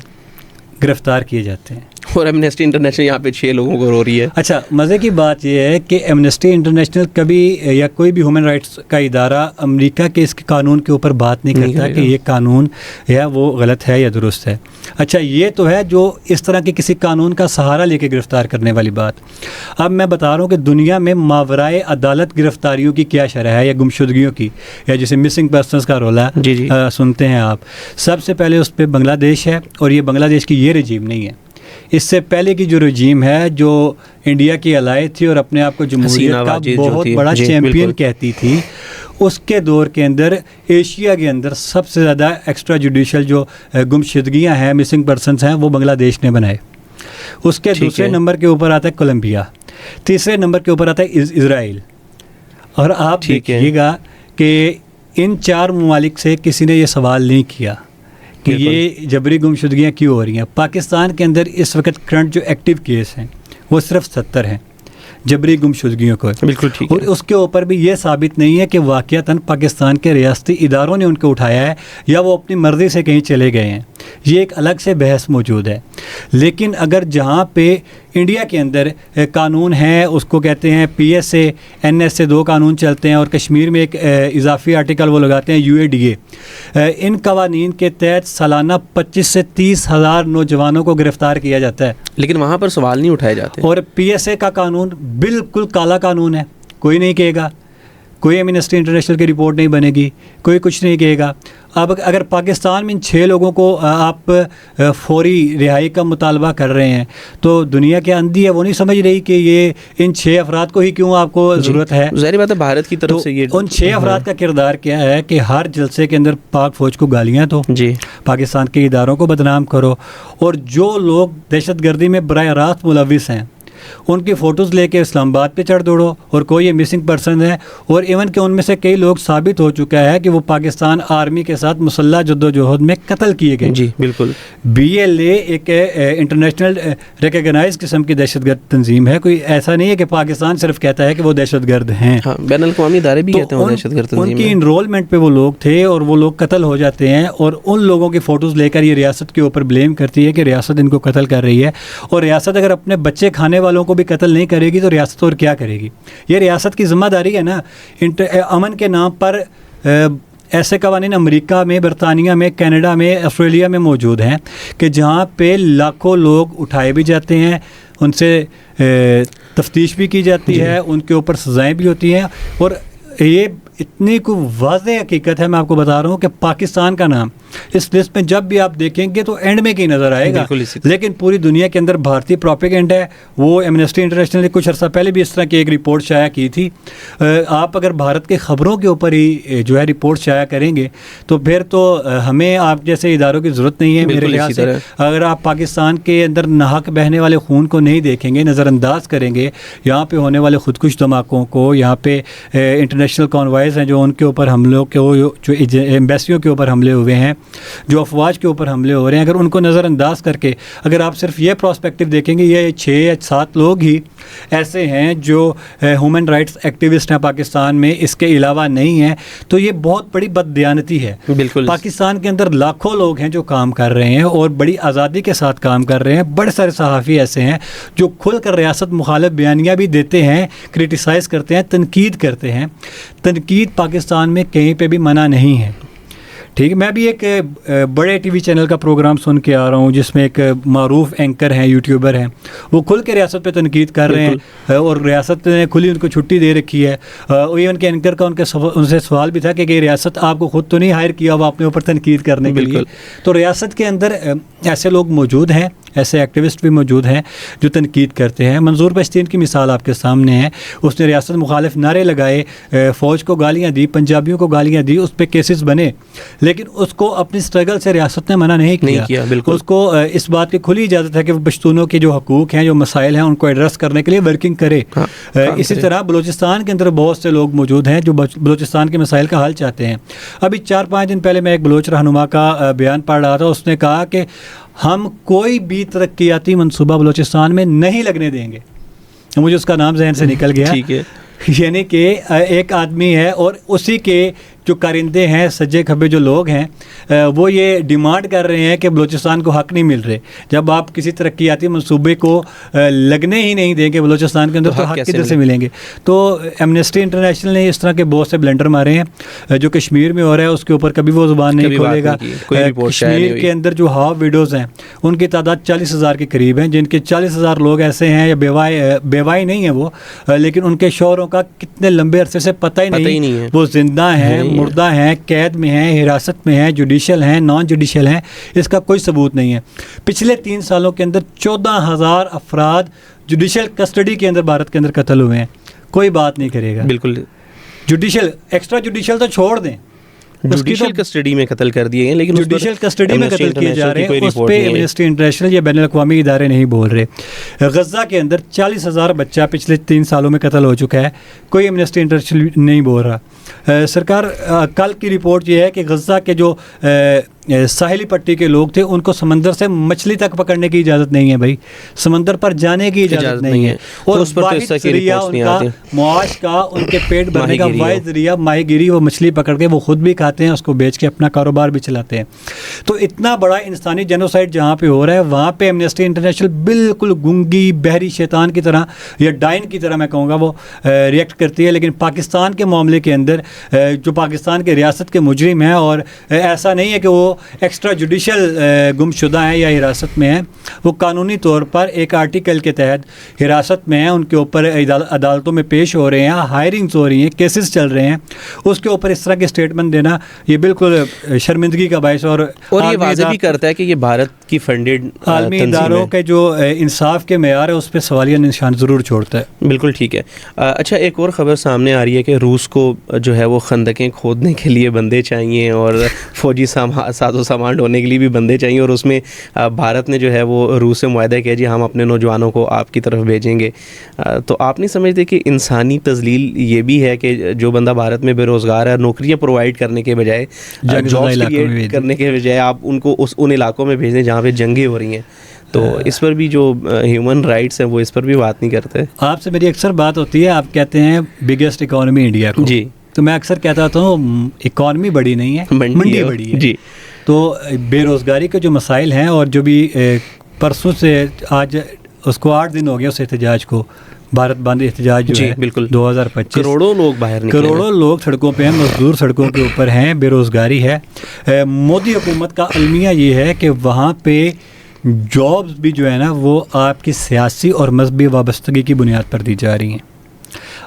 گرفتار کیے جاتے ہیں. اور ایمنسٹی انٹرنیشنل یہاں پہ 6 لوگوں کو رو رہی ہے. اچھا، مزے کی بات یہ ہے کہ ایمنسٹی انٹرنیشنل کبھی یا کوئی بھی ہیومن رائٹس کا ادارہ امریکہ کے اس کے قانون کے اوپر بات نہیں کرتا کہ یہ قانون یا وہ غلط ہے یا درست ہے. اچھا، یہ تو ہے جو اس طرح کے کسی قانون کا سہارا لے کے گرفتار کرنے والی بات. اب میں بتا رہا ہوں کہ دنیا میں ماورائے عدالت گرفتاریوں کی کیا شرح ہے یا گمشدگیوں کی، یا جسے مسنگ پرسنس کا رولہ سنتے ہیں آپ. سب سے پہلے اس پہ بنگلہ دیش ہے، اور یہ بنگلہ دیش کی یہ رجیم نہیں ہے. اس سے پہلے کی جو رجیم ہے جو انڈیا کی الائی تھی اور اپنے آپ کو جمہوریت کا بہت بڑا چیمپئن کہتی تھی، اس کے دور کے اندر ایشیا کے اندر سب سے زیادہ ایکسٹرا جوڈیشل جو گمشدگیاں ہیں، مسنگ پرسنس ہیں، وہ بنگلہ دیش نے بنائے. اس کے دوسرے نمبر کے اوپر آتا ہے کولمبیا، تیسرے نمبر کے اوپر آتا ہے اسرائیل. اور آپ دیکھیے گا کہ ان 4 ممالک سے کسی نے یہ سوال نہیں کیا کہ یہ جبری گمشدگیاں کیوں ہو رہی ہیں. پاکستان کے اندر اس وقت کرنٹ جو ایکٹیو کیس ہیں وہ صرف 70 ہیں جبری گمشدگیوں کو. بالکل ٹھیک. اور اس کے اوپر بھی یہ ثابت نہیں ہے کہ واقعتاً پاکستان کے ریاستی اداروں نے ان کو اٹھایا ہے یا وہ اپنی مرضی سے کہیں چلے گئے ہیں. یہ ایک الگ سے بحث موجود ہے. لیکن اگر جہاں پہ انڈیا کے اندر قانون ہے اس کو کہتے ہیں PSA NSA 2 قانون چلتے ہیں، اور کشمیر میں ایک اضافی آرٹیکل وہ لگاتے ہیں UADA. ان قوانین کے تحت سالانہ 25 سے 30 ہزار نوجوانوں کو گرفتار کیا جاتا ہے، لیکن وہاں پر سوال نہیں اٹھائے جاتے. اور PSA کا قانون بالکل کالا قانون ہے، کوئی نہیں کہے گا، کوئی ایمنسٹی انٹرنیشنل کی رپورٹ نہیں بنے گی، کوئی کچھ نہیں کہے گا. اب اگر پاکستان میں ان 6 لوگوں کو آپ فوری رہائی کا مطالبہ کر رہے ہیں تو دنیا کے اندھی ہے، وہ نہیں سمجھ رہی کہ یہ ان 6 افراد کو ہی کیوں آپ کو ضرورت ہے. ظاہر بات ہے بھارت کی طرف سے یہ ان 6 افراد کا کردار کیا ہے کہ ہر جلسے کے اندر پاک فوج کو گالیاں دو، پاکستان کے اداروں کو بدنام کرو، اور جو لوگ دہشت گردی میں براہ راست ملوث ہیں ان کی فوٹوز لے کے اسلام آباد پہ چڑھ دوڑو، اور کوئی یہ مسنگ پرسن ہے. اور ایون کہ ان میں سے کئی لوگ ثابت ہو چکا ہے کہ وہ پاکستان آرمی کے ساتھ مسلح جدوجہد میں قتل کیے گئے. جی بالکل. BLA ایک انٹرنیشنل ریکگنائز قسم کی دہشت گرد تنظیم ہے. کوئی ایسا نہیں ہے کہ پاکستان صرف کہتا ہے کہ وہ دہشت گرد ہیں، بین الاقوامی ادارے بھی کہتے ہیں وہ دہشت گرد تنظیم. ان کی انرولمنٹ پہ وہ لوگ تھے اور وہ لوگ قتل ہو جاتے ہیں، اور ان لوگوں کی فوٹوز لے کر یہ ریاست کے اوپر بلیم کرتی ہے کہ ریاست ان کو قتل کر رہی ہے. اور ریاست اگر اپنے بچے کھانے والوں کو بھی قتل نہیں کرے گی تو ریاست اور کیا کرے گی؟ یہ ریاست کی ذمہ داری ہے نا. امن کے نام پر ایسے قوانین امریکہ میں، برطانیہ میں، کینیڈا میں، آسٹریلیا میں موجود ہیں کہ جہاں پہ لاکھوں لوگ اٹھائے بھی جاتے ہیں، ان سے تفتیش بھی کی جاتی ہے، ان کے اوپر سزائیں بھی ہوتی ہیں. اور یہ اتنی کوئی واضح حقیقت ہے، میں آپ کو بتا رہا ہوں کہ پاکستان کا نام اس لسٹ میں جب بھی آپ دیکھیں گے تو اینڈ میں کہیں نظر آئے گا. لیکن پوری دنیا کے اندر بھارتی پروپیگنڈا ہے. وہ ایمنسٹی انٹرنیشنل نے کچھ عرصہ پہلے بھی اس طرح کی ایک رپورٹ شائع کی تھی. آپ اگر بھارت کے خبروں کے اوپر ہی جو ہے رپورٹ شائع کریں گے تو پھر تو ہمیں آپ جیسے اداروں کی ضرورت نہیں ہے. میرے خیال سے اگر آپ پاکستان کے اندر ناحق بہنے والے خون کو نہیں دیکھیں گے، نظر انداز کریں گے، یہاں پہ ہونے والے خودکش دھماکوں کو، یہاں پہ انٹرنیشنل کانوائز ہیں جو ان کے اوپر حملوں کے، جو ایمبیسیوں کے اوپر حملے ہوئے ہیں، جو افواج کے اوپر حملے ہو رہے ہیں، اگر ان کو نظر انداز کر کے اگر آپ صرف یہ پراسپیکٹو دیکھیں گے، یہ 6 یا 7 لوگ ہی ایسے ہیں جو ہیومن رائٹس ایکٹیوسٹ ہیں پاکستان میں، اس کے علاوہ نہیں ہیں، تو یہ بہت بڑی بددیانتی ہے. بالکل. پاکستان کے اندر لاکھوں لوگ ہیں جو کام کر رہے ہیں اور بڑی آزادی کے ساتھ کام کر رہے ہیں. بڑے سارے صحافی ایسے ہیں جو کھل کر ریاست مخالف بیانیاں بھی دیتے ہیں، کرٹیسائز کرتے ہیں، تنقید کرتے ہیں. تنقید پاکستان میں کہیں پہ بھی منع نہیں ہے. ٹھیک ہے. میں بھی ایک بڑے ٹی وی چینل کا پروگرام سن کے آ رہا ہوں جس میں ایک معروف اینکر ہیں, یوٹیوبر ہیں, وہ کھل کے ریاست پہ تنقید کر رہے ہیں اور ریاست نے کھلی ان کو چھٹی دے رکھی ہے. ایون کے اینکر کا ان سے سوال بھی تھا کہ یہ ریاست آپ کو خود تو نہیں ہائر کیا ہوا اپنے اوپر تنقید کرنے کے لیے. تو ریاست کے اندر ایسے لوگ موجود ہیں, ایسے ایکٹیوسٹ بھی موجود ہیں جو تنقید کرتے ہیں. منظور پشتین کی مثال آپ کے سامنے ہے. اس نے ریاست مخالف نعرے لگائے, فوج کو گالیاں دی, پنجابیوں کو گالیاں دی, اس پہ کیسز بنے, لیکن اس کو اپنی سٹرگل سے ریاست نے منع نہیں کیا. اس کو اس بات کی کھلی اجازت ہے کہ وہ پشتونوں کے جو حقوق ہیں, جو مسائل ہیں, ان کو ایڈریس کرنے کے لیے ورکنگ کرے. اسی طرح بلوچستان کے اندر بہت سے لوگ موجود ہیں جو بلوچستان کے مسائل کا حل چاہتے ہیں. ابھی 4-5 دن پہلے میں ایک بلوچ رہنما کا بیان پڑھ رہا تھا. اس نے کہا کہ ہم کوئی بھی ترقیاتی منصوبہ بلوچستان میں نہیں لگنے دیں گے. مجھے اس کا نام ذہن سے نکل گیا. یعنی کہ ایک آدمی ہے اور اسی کے جو کارندے ہیں, سجے کھبے جو لوگ ہیں, وہ یہ ڈیمانڈ کر رہے ہیں کہ بلوچستان کو حق نہیں مل رہے. جب آپ کسی ترقیاتی منصوبے کو لگنے ہی نہیں دیں گے بلوچستان کے اندر تو حق کدھر سے ملیں گے؟ تو ایمنسٹی انٹرنیشنل نے اس طرح کے بہت سے بلنڈر مارے ہیں. جو کشمیر میں ہو رہا ہے اس کے اوپر کبھی وہ زبان نہیں کھولے گا. کشمیر کے اندر جو ہاؤ ویڈوز ہیں ان کی تعداد 40,000 کے قریب ہیں, جن کے 40,000 لوگ ایسے ہیں, یا بیوائی نہیں ہیں وہ, لیکن ان کے شوہروں کا کتنے لمبے عرصے سے پتہ ہی نہیں ہے, وہ زندہ ہیں, مردہ ہیں, قید میں ہیں, حراست میں ہیں, جوڈیشل ہیں, نان جوڈیشل ہیں. اس کا کوئی ثبوت نہیں ہے. پچھلے 3 سالوں کے اندر 14,000 افراد جوڈیشل کسٹڈی کے اندر بھارت کے اندر قتل ہوئے ہیں. کوئی بات نہیں کرے گا. بالکل. جوڈیشل, ایکسٹرا جوڈیشل تو چھوڑ دیں, جوڈیشل کسٹڈی میں قتل کر دیے ہیں, لیکن جوڈیشل کسٹڈی میں قتل کیے جا رہے ہیں. اس پہ ایمنسٹی انٹرنیشنل یا بین الاقوامی ادارے نہیں بول رہے. غزہ کے اندر 40,000 بچہ پچھلے 3 سالوں میں قتل ہو چکا ہے, کوئی ایمنسٹی انٹرنیشنل نہیں بول رہا. سرکار کل کی رپورٹ یہ ہے کہ غزہ کے جو ساحلی پٹی کے لوگ تھے ان کو سمندر سے مچھلی تک پکڑنے کی اجازت نہیں ہے. بھائی سمندر پر جانے کی اجازت نہیں ہے, اور واحد ذریعہ ان کا معاش کا, ان کے پیٹ بھرنے کا واحد ذریعہ ماہی گیری. وہ مچھلی پکڑ کے وہ خود بھی کھاتے ہیں, اس کو بیچ کے اپنا کاروبار بھی چلاتے ہیں. تو اتنا بڑا انسانی جینوسائڈ جہاں پہ ہو رہا ہے, وہاں پہ ایمنسٹی انٹرنیشنل بالکل گنگی بحری شیطان کی طرح یا ڈائن کی طرح میں کہوں گا وہ ریئیکٹ کرتی ہے. لیکن پاکستان کے معاملے کے اندر جو پاکستان کے ریاست کے مجرم ہیں, اور ایسا نہیں ہے کہ وہ ایکسٹرا جوڈیشل گم شدہ ہیں یا حراست میں ہیں, وہ قانونی طور پر ایک آرٹیکل کے تحت حراست میں ہیں, ان کے اوپر عدالتوں میں پیش ہو رہے ہیں, ہائرنگز ہو رہی ہیں, کیسز چل رہے ہیں. اس کے اوپر اس طرح کے اسٹیٹمنٹ دینا یہ بالکل شرمندگی کا باعث, اور یہ واضح بھی کرتا ہے کہ یہ بھارت کی فنڈیڈ عالمی اداروں کے جو انصاف کے معیار ہے اس پہ سوالیہ نشان ضرور چھوڑتا ہے. بالکل ٹھیک ہے. اچھا, ایک اور خبر سامنے آ رہی ہے کہ روس کو جو ہے وہ خندقیں کھودنے کے لیے بندے چاہیے, اور فوجی ساز و سامان ڈھونے کے لیے بھی بندے چاہیے, اور اس میں بھارت نے جو ہے وہ روس سے معاہدہ کیا جی ہم اپنے نوجوانوں کو آپ کی طرف بھیجیں گے. تو آپ نہیں سمجھتے کہ انسانی تذلیل یہ بھی ہے کہ جو بندہ بھارت میں بے روزگار ہے, نوکریاں پرووائڈ کرنے کے بجائے, جابس کریٹ کرنے کے بجائے آپ ان کو ان علاقوں میں بھیج دیں جہاں پہ جنگیں ہو رہی ہیں. تو اس پر بھی جو ہیومن رائٹس ہیں وہ اس پر بھی بات نہیں کرتے. آپ سے میری اکثر بات ہوتی ہے, آپ کہتے ہیں بگیسٹ اکانومی انڈیا کو. جی. تو میں اکثر کہتا ہوں اکانومی بڑی نہیں ہے, منڈی بڑی ہے. جی. تو بے روزگاری کے جو مسائل ہیں, اور جو بھی پرسوں سے آج اس کو 8 دن ہو گیا اس احتجاج کو, بھارت بند احتجاج جو ہے بالکل 2025, کروڑوں لوگ باہر نکلے, کروڑوں لوگ سڑکوں پہ ہیں, مزدور سڑکوں کے اوپر ہیں, بے روزگاری ہے. مودی حکومت کا المیہ یہ ہے کہ وہاں پہ جابز بھی جو ہے نا وہ آپ کی سیاسی اور مذہبی وابستگی کی بنیاد پر دی جا رہی ہیں.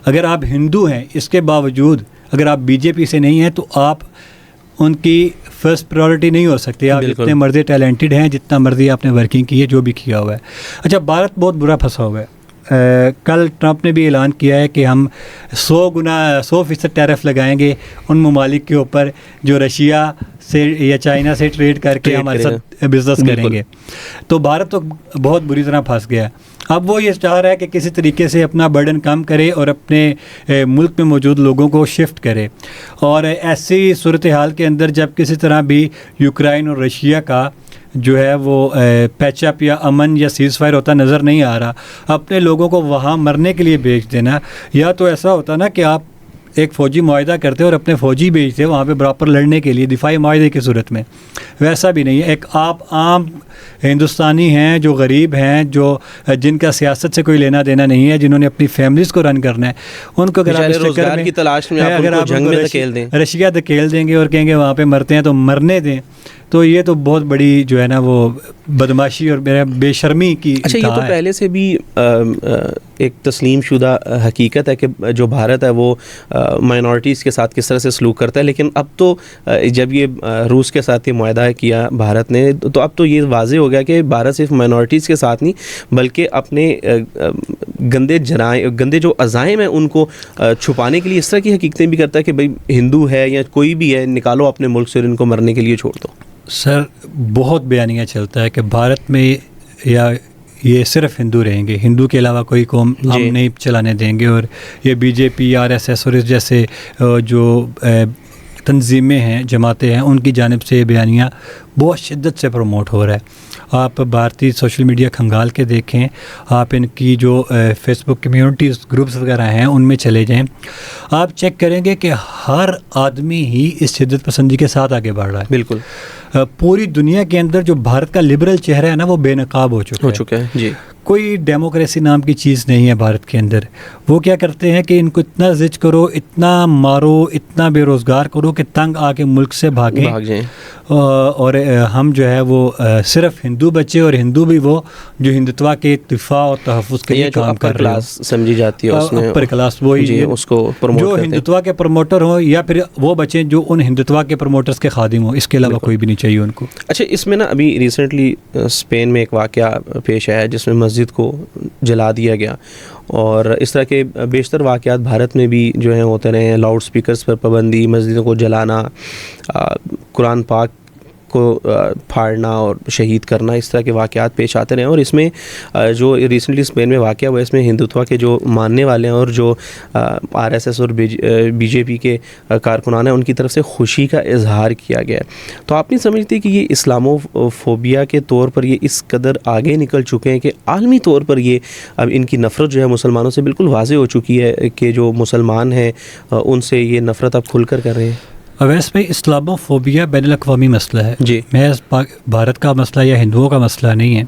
اگر آپ ہندو ہیں, اس کے باوجود اگر آپ بی جے پی سے نہیں ہیں تو آپ ان کی فرسٹ پرائورٹی نہیں ہو سکتی. آپ جتنے مرضی ٹیلنٹڈ ہیں, جتنا مرضی آپ نے ورکنگ کی ہے, جو بھی کیا ہوا ہے. اچھا, بھارت بہت برا پھنسا ہوا ہے. کل ٹرمپ نے بھی اعلان کیا ہے کہ ہم 100% ٹیرف لگائیں گے ان ممالک کے اوپر جو رشیا سے یا چائنا سے ٹریڈ کر کے ہمارے ساتھ بزنس کریں گے. تو بھارت تو بہت بری طرح پھنس گیا. اب وہ یہ چاہ رہا ہے کہ کسی طریقے سے اپنا برڈن کم کرے اور اپنے ملک میں موجود لوگوں کو شفٹ کرے. اور ایسی صورتحال کے اندر جب کسی طرح بھی یوکرائن اور رشیا کا جو ہے وہ پیچ اپ یا امن یا سیز فائر ہوتا نظر نہیں آ رہا, اپنے لوگوں کو وہاں مرنے کے لیے بھیج دینا, یا تو ایسا ہوتا نا کہ آپ ایک فوجی معاہدہ کرتے اور اپنے فوجی بھیجتے وہاں پہ پراپر لڑنے کے لیے دفاعی معاہدے کی صورت میں. ویسا بھی نہیں ہے. ایک آپ عام ہندوستانی ہیں جو غریب ہیں, جو جن کا سیاست سے کوئی لینا دینا نہیں ہے, جنہوں نے اپنی فیملیز کو رن کرنا ہے, ان کو اگر آپ اس چکر میں کی تلاش میں اگر آپ جنگ میں دھکیل دیں, رشیا دھکیل دیں گے اور کہیں گے وہاں پہ مرتے ہیں تو مرنے دیں, تو یہ تو بہت بڑی جو ہے نا وہ بدماشی اور بے شرمی کی. اچھا, یہ تو پہلے سے بھی ایک تسلیم شدہ حقیقت ہے کہ جو بھارت ہے وہ مائنورٹیز کے ساتھ کس طرح سے سلوک کرتا ہے, لیکن اب تو جب یہ روس کے ساتھ یہ معاہدہ کیا بھارت نے, تو اب تو یہ واضح ہو گیا کہ بھارت صرف مائنورٹیز کے ساتھ نہیں بلکہ اپنے گندے جو عزائم ہیں ان کو چھپانے کے لیے اس طرح کی حقیقتیں بھی کرتا ہے کہ بھائی ہندو ہے یا کوئی بھی ہے, نکالو اپنے ملک سے اور ان کو مرنے کے لیے چھوڑ دو. سر بہت بیانیہ چلتا ہے کہ بھارت میں یا یہ صرف ہندو رہیں گے, ہندو کے علاوہ کوئی قوم ہم نہیں چلانے دیں گے, اور یہ بی جے پی, آر ایس ایس اور اس جیسے جو تنظیمیں ہیں, جماعتیں ہیں, ان کی جانب سے یہ بیانیہ بہت شدت سے پروموٹ ہو رہا ہے. آپ بھارتی سوشل میڈیا کھنگال کے دیکھیں, آپ ان کی جو فیس بک کمیونٹیز گروپس وغیرہ ہیں ان میں چلے جائیں, آپ چیک کریں گے کہ ہر آدمی ہی اس شدت پسندی کے ساتھ آگے بڑھ رہا ہے. بالکل. پوری دنیا کے اندر جو بھارت کا لبرل چہرہ ہے نا وہ بے نقاب ہو چکا ہے. جی, کوئی ڈیموکریسی نام کی چیز نہیں ہے بھارت کے اندر. وہ کیا کرتے ہیں کہ ان کو اتنا زج کرو, اتنا مارو, اتنا بے روزگار کرو کہ تنگ آ کے ملک سے بھاگ جائیں, اور ہم جو ہے وہ صرف ہندو بچے, اور ہندو بھی وہ جو ہندتوا کے دفاع اور تحفظ کے لیے کام کر رہے ہیں, سمجھی جاتی ہے اس میں اپر کلاس, وہی اس کو جو ہندتوا کے پروموٹر ہوں, یا پھر وہ بچے جو ان ہندتوا کے پروموٹرز کے خادم ہوں, اس کے علاوہ کوئی بھی نہیں چاہیے ان کو. اچھا, اس میں نا ابھی ریسنٹلی اسپین میں ایک واقعہ پیش آیا جس میں مسجد کو جلا دیا گیا, اور اس طرح کے بیشتر واقعات بھارت میں بھی جو ہیں ہوتے رہے ہیں. لاؤڈ سپیکرز پر پابندی, مسجدوں کو جلانا, قرآن پاک کو پھاڑنا اور شہید کرنا, اس طرح کے واقعات پیش آتے رہے ہیں. اور اس میں جو ریسنٹلی اسپین میں واقعہ ہوا, اس میں ہندوتوا کے جو ماننے والے ہیں اور جو آر ایس ایس اور بی جے پی کے کارکنان ہیں ان کی طرف سے خوشی کا اظہار کیا گیا ہے. تو آپ نہیں سمجھتے کہ یہ اسلامو فوبیا کے طور پر یہ اس قدر آگے نکل چکے ہیں کہ عالمی طور پر یہ اب ان کی نفرت جو ہے مسلمانوں سے بالکل واضح ہو چکی ہے کہ جو مسلمان ہیں ان سے یہ نفرت اب کھل کر رہے ہیں؟ اویس بھائی, اسلامو فوبیا بین الاقوامی مسئلہ ہے. جی, محض بھارت کا مسئلہ یا ہندوؤں کا مسئلہ نہیں ہے.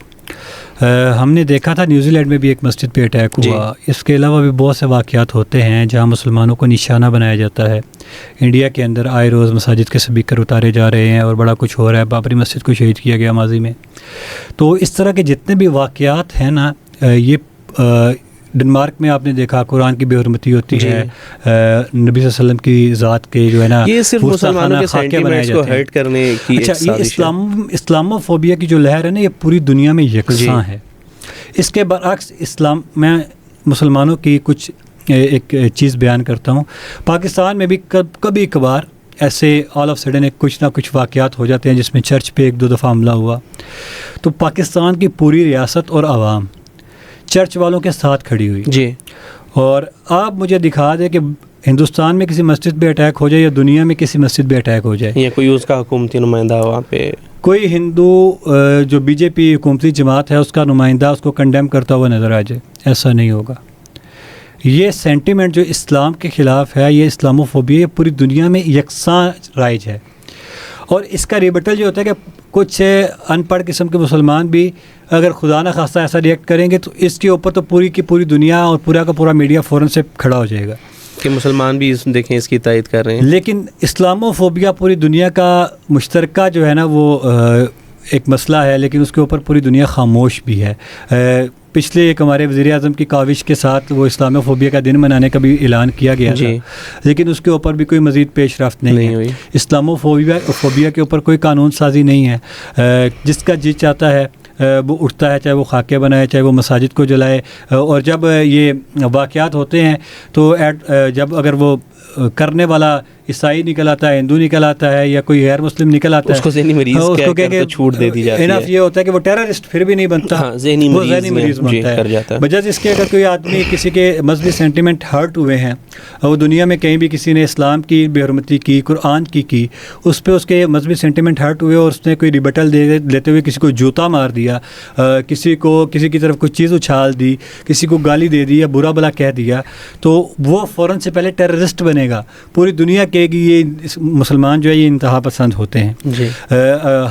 ہم نے دیکھا تھا نیوزی لینڈ میں بھی ایک مسجد پہ اٹیک ہوا. اس کے علاوہ بھی بہت سے واقعات ہوتے ہیں جہاں مسلمانوں کو نشانہ بنایا جاتا ہے. انڈیا کے اندر آئے روز مساجد کے سپیکر اتارے جا رہے ہیں اور بڑا کچھ ہو رہا ہے. بابری مسجد کو شہید کیا گیا ماضی میں. تو اس طرح کے جتنے بھی واقعات ہیں نا, یہ ڈنمارک میں آپ نے دیکھا قرآن کی بے حرمتی ہوتی ہے, نبی صلی اللہ علیہ وسلم کی ذات کے جو ہے نا یہ صرف مسلمانوں کے سینٹیمنٹس کو ہرٹ کرنے کی ایک سازش ہے. یہ اسلامو فوبیا کی جو لہر ہے نا, یہ پوری دنیا میں یکساں ہے. اس کے برعکس اسلام میں مسلمانوں کی کچھ ایک چیز بیان کرتا ہوں. پاکستان میں بھی کبھی کبھار ایسے آل آف سڈن کچھ نہ کچھ واقعات ہو جاتے ہیں جس میں چرچ پہ 1-2 دفعہ حملہ ہوا. تو پاکستان کی پوری ریاست اور عوام چرچ والوں کے ساتھ کھڑی ہوئی. جی, اور آپ مجھے دکھا دیں کہ ہندوستان میں کسی مسجد پہ اٹیک ہو جائے یا دنیا میں کسی مسجد پہ اٹیک ہو جائے, یا کوئی اس کا حکومتی نمائندہ وہاں پہ, کوئی ہندو جو بی جے پی حکومتی جماعت ہے اس کا نمائندہ اس کو کنڈیم کرتا ہوا نظر آ جائے, ایسا نہیں ہوگا. یہ سینٹیمنٹ جو اسلام کے خلاف ہے, یہ اسلامو فوبیا, یہ پوری دنیا میں یکساں رائج ہے. اور اس کا ریبٹل جو ہوتا ہے کہ کچھ ان پڑھ قسم کے مسلمان بھی اگر خدا نہ خواستہ ایسا ریئیکٹ کریں گے تو اس کے اوپر تو پوری کی پوری دنیا اور پورا کا پورا میڈیا فوراً سے کھڑا ہو جائے گا کہ مسلمان بھی دیکھیں اس کی تائید کر رہے ہیں. لیکن اسلامو فوبیا پوری دنیا کا مشترکہ جو ہے نا وہ ایک مسئلہ ہے, لیکن اس کے اوپر پوری دنیا خاموش بھی ہے. پچھلے ایک ہمارے وزیر اعظم کی کاوش کے ساتھ وہ اسلامو فوبیا کا دن منانے کا بھی اعلان کیا گیا تھا, لیکن اس کے اوپر بھی کوئی مزید پیش رفت نہیں ہوئی. اسلامو فوبیا کے اوپر کوئی قانون سازی نہیں ہے. جس کا جی چاہتا ہے وہ اٹھتا ہے, چاہے وہ خاکے بنائے, چاہے وہ مساجد کو جلائے. اور جب یہ واقعات ہوتے ہیں تو جب اگر وہ کرنے والا عیسائی نکل آتا ہے, ہندو نکل آتا ہے, یا کوئی غیر مسلم نکل آتا ہے, اس کو ذہنی مریض کہہ کر تو چھوٹ دے دی جاتی ہے. انف یہ ہوتا ہے کہ وہ ٹیررسٹ پھر بھی نہیں بنتا, ذہنی مریض بنتا ہے. بجائے اس کے اگر کوئی آدمی کسی کے مذہبی سینٹیمنٹ ہرٹ ہوئے ہیں, اور دنیا میں کہیں بھی کسی نے اسلام کی بے حرمتی کی, قرآن کی, اس پہ اس کے مذہبی سینٹیمنٹ ہرٹ ہوئے اور اس نے کوئی ریبٹل دیتے ہوئے کسی کو جوتا مار دیا, کسی کی طرف کوئی چیز اچھال دی, کسی کو گالی دے دی یا برا بلا کہہ دیا, تو وہ فوراً سے پہلے ٹیررسٹ بنے گا. پوری دنیا کہے گی یہ مسلمان جو ہے یہ انتہا پسند ہوتے ہیں. جی.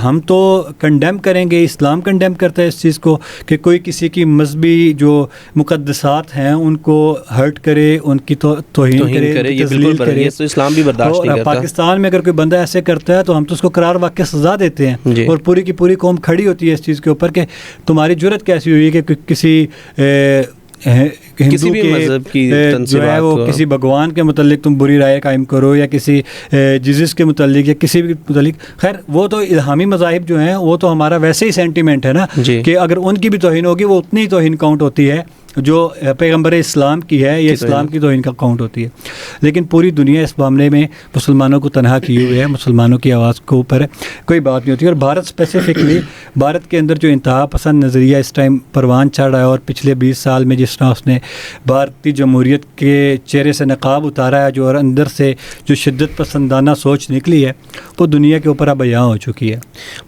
ہم تو کنڈیم کریں گے, اسلام کنڈیم کرتا ہے اس چیز کو کہ کوئی کسی کی مذہبی جو مقدسات ہیں ان کو ہرٹ کرے, ان کی توہین کرے, یہ بالکل کرے, تو اسلام بھی برداشت نہیں کرتا. پاکستان میں اگر کوئی بندہ ایسے کرتا ہے تو ہم تو اس کو قرار واقع سزا دیتے ہیں, اور پوری کی پوری قوم کھڑی ہوتی ہے اس چیز کے اوپر کہ تمہاری جرت کیسی ہوئی کہ کسی ہندو کے جو ہے وہ کسی بھگوان کے متعلق تم بری رائے قائم کرو, یا کسی جیزس کے متعلق یا کسی بھی متعلق. خیر وہ تو الہامی مذاہب جو ہیں وہ تو ہمارا ویسے ہی سینٹیمنٹ ہے نا, کہ اگر ان کی بھی توہین ہوگی وہ اتنی توہین کاؤنٹ ہوتی ہے جو پیغمبر اسلام کی ہے, یا اسلام کی توہین کا کاؤنٹ ہوتی ہے. لیکن پوری دنیا اس معاملے میں مسلمانوں کو تنہا کیے ہوئے ہے, مسلمانوں کی آواز کے اوپر کوئی بات نہیں ہوتی. اور بھارت اسپیسیفکلی, بھارت کے اندر جو انتہا پسند نظریہ اس ٹائم پروان چڑھ رہا ہے, اور پچھلے 20 سال میں جس طرح اس نے بھارتی جمہوریت کے چہرے سے نقاب اتارا ہے, جو اور اندر سے جو شدت پسندانہ سوچ نکلی ہے, وہ دنیا کے اوپر اب عیاں ہو چکی ہے.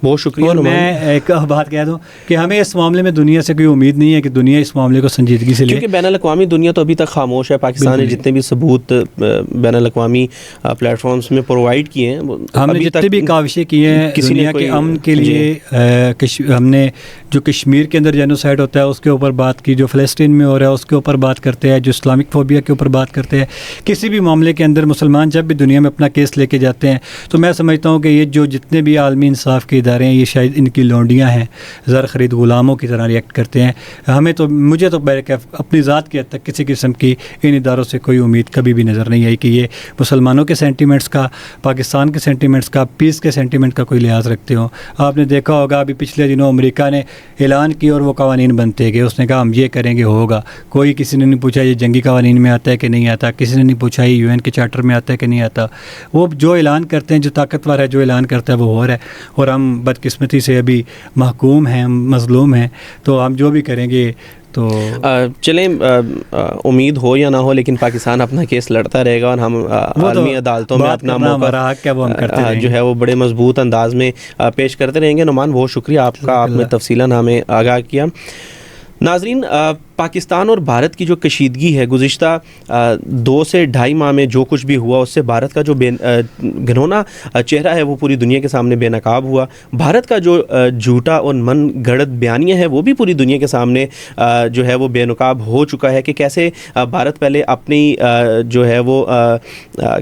بہت شکریہ. اور میں ایک بات کہہ دوں کہ ہمیں اس معاملے میں دنیا سے کوئی امید نہیں ہے کہ دنیا اس معاملے کو سنجیدگی سے لے, کیونکہ بین الاقوامی دنیا تو ابھی تک خاموش ہے. پاکستان نے جتنے بھی ثبوت بین الاقوامی پلیٹ فارمز میں پرووائڈ کیے ہیں, ہم نے جتنے بھی کاوشیں کی ہیں دنیا کے امن کے لیے, ہم نے جو کشمیر کے اندر جینوسائیڈ ہوتا ہے اس کے اوپر بات کی, جو فلسطین میں ہو رہا ہے اس کے اوپر بات کرتے ہیں, جو اسلامک فوبیا کے اوپر بات کرتے ہیں. کسی بھی معاملے کے اندر مسلمان جب بھی دنیا میں اپنا کیس لے کے جاتے ہیں تو میں سمجھتا ہوں کہ یہ جو جتنے بھی عالمی انصاف کے ادارے ہیں یہ شاید ان کی لونڈیاں ہیں, زر خرید غلاموں کی طرح ریئیکٹ کرتے ہیں. ہمیں تو, مجھے تو اپنی ذات کی حد تک کسی قسم کی ان اداروں سے کوئی امید کبھی بھی نظر نہیں آئی کہ یہ مسلمانوں کے سینٹیمنٹس کا, پاکستان کے سینٹیمنٹس کا, پیس کے سینٹیمنٹ کا کوئی لحاظ رکھتے ہوں. آپ نے دیکھا ہوگا ابھی پچھلے دنوں امریکہ نے اعلان کی اور وہ قوانین بنتے گئے, اس نے کہا ہم یہ کریں گے, ہوگا. کوئی کسی نے نہیں پوچھا یہ جنگی قوانین میں آتا ہے کہ نہیں آتا, کسی نے نہیں پوچھا یہ UN کے چارٹر میں آتا ہے کہ نہیں آتا. وہ جو اعلان کرتے ہیں, جو طاقتور ہے جو اعلان کرتا ہے وہ ہو رہا ہے, اور ہم بدقسمتی سے ابھی محکوم ہیں, مظلوم ہیں. تو ہم جو بھی کریں گے تو چلیں, امید ہو یا نہ ہو لیکن پاکستان اپنا کیس لڑتا رہے گا, اور ہم عالمی عدالتوں میں اپنا موقف جو ہے وہ بڑے مضبوط انداز میں پیش کرتے رہیں گے. نعمان بہت شکریہ آپ کا, آپ نے تفصیلاً ہمیں آگاہ کیا. ناظرین, پاکستان اور بھارت کی جو کشیدگی ہے گزشتہ 2 سے 2.5 ماہ میں جو کچھ بھی ہوا, اس سے بھارت کا جو گھنونا چہرہ ہے وہ پوری دنیا کے سامنے بے نقاب ہوا. بھارت کا جو جھوٹا اور من گھڑت بیانیہ ہے وہ بھی پوری دنیا کے سامنے جو ہے وہ بے نقاب ہو چکا ہے, کہ کیسے بھارت پہلے اپنی جو ہے وہ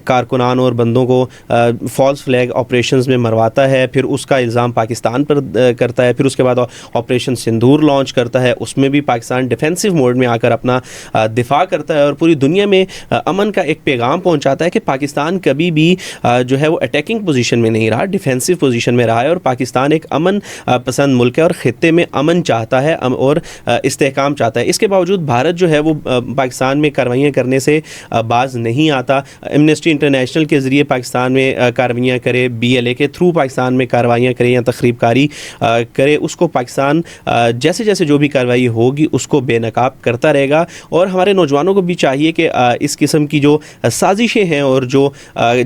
کارکنان اور بندوں کو فالس فلیگ آپریشنز میں مرواتا ہے, پھر اس کا الزام پاکستان پر کرتا ہے, پھر اس کے بعد آپریشن سندور لانچ کرتا ہے, اس میں بھی پاکستان ڈیفینسو موڈ میں آ کر اپنا دفاع کرتا ہے, اور پوری دنیا میں امن کا ایک پیغام پہنچاتا ہے کہ پاکستان کبھی بھی جو ہے وہ اٹیکنگ پوزیشن میں نہیں رہا, ڈیفینسو پوزیشن میں رہا ہے, اور پاکستان ایک امن پسند ملک ہے اور خطے میں امن چاہتا ہے اور استحکام چاہتا ہے. اس کے باوجود بھارت جو ہے وہ پاکستان میں کارروائیاں کرنے سے باز نہیں آتا. ایمنسٹی انٹرنیشنل کے ذریعے پاکستان میں کارروائیاں کرے, BLA کے تھرو پاکستان میں کارروائیاں کرے یا تخریب کاری کرے, اس کو پاکستان جیسے جیسے جو بھی کارروائی ہوگی اس کو بے نقاب کرتا رہے گا. اور ہمارے نوجوانوں کو بھی چاہیے کہ اس قسم کی جو سازشیں ہیں اور جو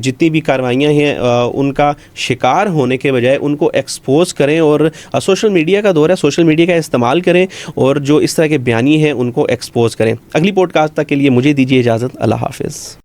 جتنی بھی کارروائیاں ہیں ان کا شکار ہونے کے بجائے ان کو ایکسپوز کریں, اور سوشل میڈیا کا دور ہے, سوشل میڈیا کا استعمال کریں اور جو اس طرح کے بیانیے ہیں ان کو ایکسپوز کریں. اگلی پوڈ کاسٹ تک کے لیے مجھے دیجیے اجازت. اللہ حافظ.